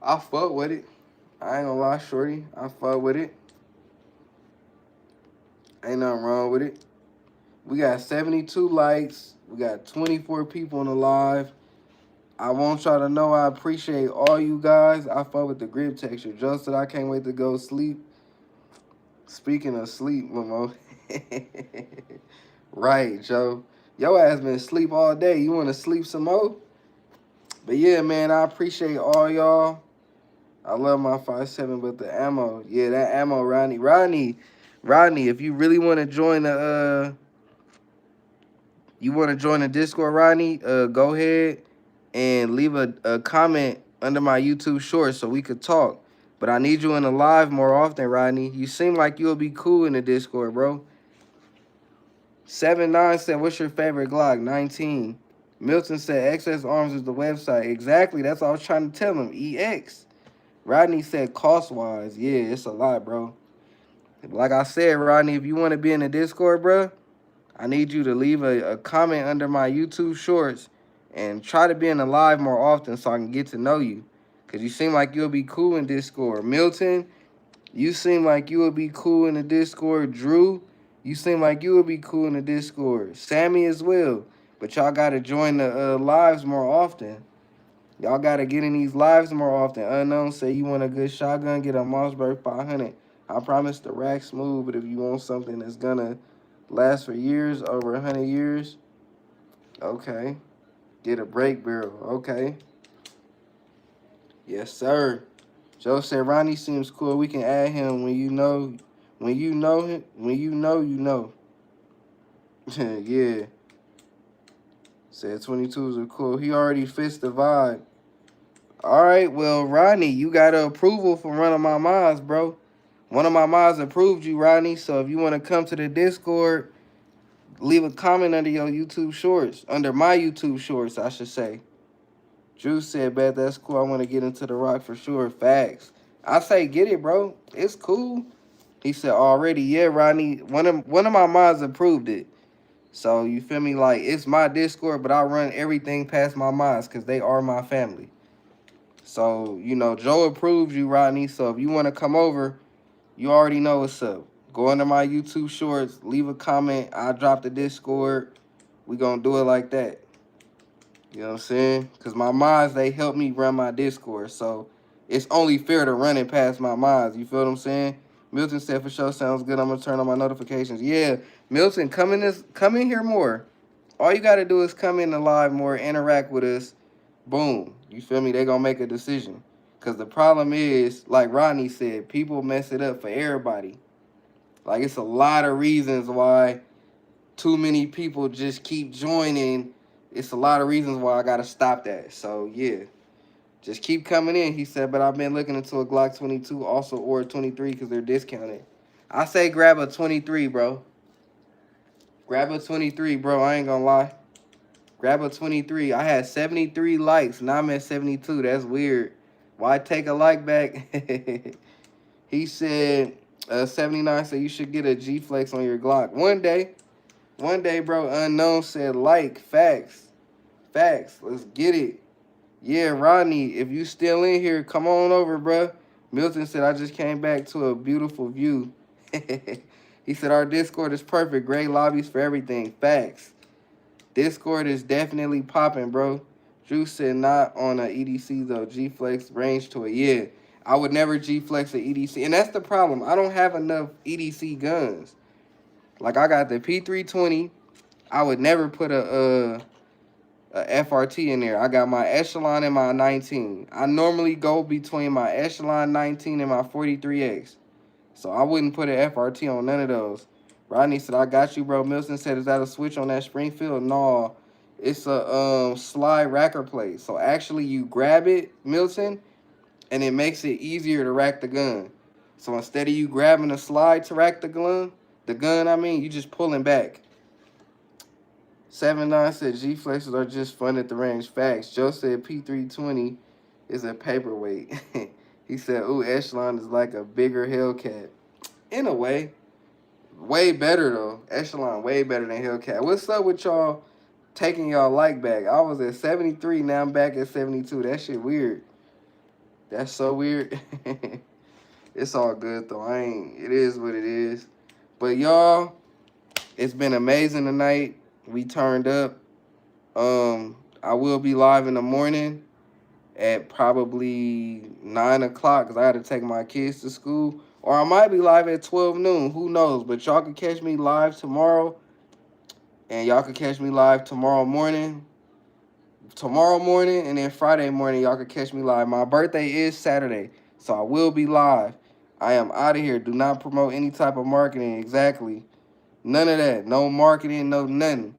I fuck with it. I ain't gonna lie, shorty. I fuck with it. Ain't nothing wrong with it. We got 72 likes. We got 24 people on the live. I want y'all to know I appreciate all you guys. I fuck with the grip texture. Joe said I can't wait to go sleep. Speaking of sleep, Momo. Right, Joe. Your ass been asleep all day. You want to sleep some more? But yeah, man, I appreciate all y'all. I love my 5.7, but the ammo. Yeah, that ammo, Rodney. Rodney, if you really want to join the Discord, Rodney, go ahead and leave a comment under my YouTube short so we could talk. But I need you in the live more often, Rodney. You seem like you'll be cool in the Discord, bro. 7-9 said, what's your favorite Glock? 19. Milton said, XS Arms is the website. Exactly. That's what I was trying to tell him. EX. Rodney said, cost-wise. Yeah, it's a lot, bro. Like I said, Rodney, if you want to be in the Discord, bro, I need you to leave a comment under my YouTube shorts and try to be in the live more often so I can get to know you. Because you seem like you'll be cool in Discord. Milton, you seem like you would be cool in the Discord. Drew, you seem like you would be cool in the Discord. Sammy as well. But y'all got to join the lives more often. Y'all got to get in these lives more often. Unknown say you want a good shotgun, get a Mossberg 500. I promise the rack smooth, but if you want something that's going to last for years, over 100 years, okay. Get a brake barrel, okay. Yes, sir. Joe said Ronnie seems cool. We can add him when you know him. When you know, you know. Yeah. Said 22s are cool. He already fits the vibe. All right, well, Rodney, you got a approval from one of my mods, bro. One of my mods approved you, Rodney. So if you want to come to the Discord, leave a comment under your YouTube shorts. Under my YouTube shorts, I should say. Drew said, bet that's cool. I want to get into the rock for sure. Facts. I say get it, bro. It's cool. He said already, yeah, Rodney. One of my mods approved it. So you feel me? Like it's my Discord, but I run everything past my mods because they are my family. So, Joe approved you, Rodney. So if you want to come over, you already know what's up. Go into my YouTube shorts, leave a comment. I'll drop the Discord. We gonna do it like that. You know what I'm saying? Because my mods, they help me run my Discord. So it's only fair to run it past my mods. You feel what I'm saying? Milton said, for sure, sounds good. I'm going to turn on my notifications. Yeah, Milton, come in here more. All you got to do is come in the live more, interact with us. Boom. You feel me? They going to make a decision. Because the problem is, like Rodney said, people mess it up for everybody. Like, it's a lot of reasons why too many people just keep joining. It's a lot of reasons why I got to stop that. So, yeah. Just keep coming in, he said, but I've been looking into a Glock 22 also or a 23 because they're discounted. I say grab a 23, bro. Grab a 23, bro. I ain't going to lie. Grab a 23. I had 73 likes. Now I'm at 72. That's weird. Why take a like back? He said, 79 said you should get a G-Flex on your Glock. One day, bro. Unknown said like. Facts. Let's get it. Yeah, Rodney, if you still in here, come on over, bro. Milton said, I just came back to a beautiful view. He said, our Discord is perfect. Great lobbies for everything. Facts. Discord is definitely popping, bro. Drew said, not on a EDC, though. G-Flex range to it. Yeah, I would never G-Flex a EDC. And that's the problem. I don't have enough EDC guns. Like, I got the P320. I would never put a FRT in there. I got my Echelon and my 19. I normally go between my Echelon 19 and my 43X. So I wouldn't put an FRT on none of those. Rodney said, I got you, bro. Milton said, is that a switch on that Springfield? No, it's a slide racker plate. So actually you grab it, Milton, and it makes it easier to rack the gun. So instead of you grabbing the slide to rack the gun, you just pulling back. 79 said G-Flexes are just fun at the range. Facts. Joe said P320 is a paperweight. He said, ooh, Echelon is like a bigger Hellcat. In a way. Way better, though. Echelon way better than Hellcat. What's up with y'all taking y'all like back? I was at 73, now I'm back at 72. That shit weird. That's so weird. It's all good, though. It is what it is. But y'all, it's been amazing tonight. We turned up. I will be live in the morning at probably 9 o'clock because I got to take my kids to school. Or I might be live at 12 noon. Who knows? But y'all can catch me live tomorrow. And y'all can catch me live tomorrow morning. And then Friday morning, y'all can catch me live. My birthday is Saturday, so I will be live. I am out of here. Do not promote any type of marketing. Exactly. None of that. No marketing, no nothing.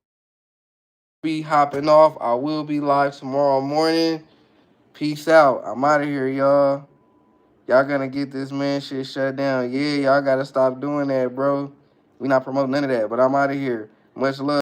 Be hopping off. I will be live tomorrow morning. Peace out. I'm out of here, y'all. Y'all gonna get this man shit shut down. Yeah, y'all gotta stop doing that, bro. We not promoting none of that, but I'm out of here. Much love.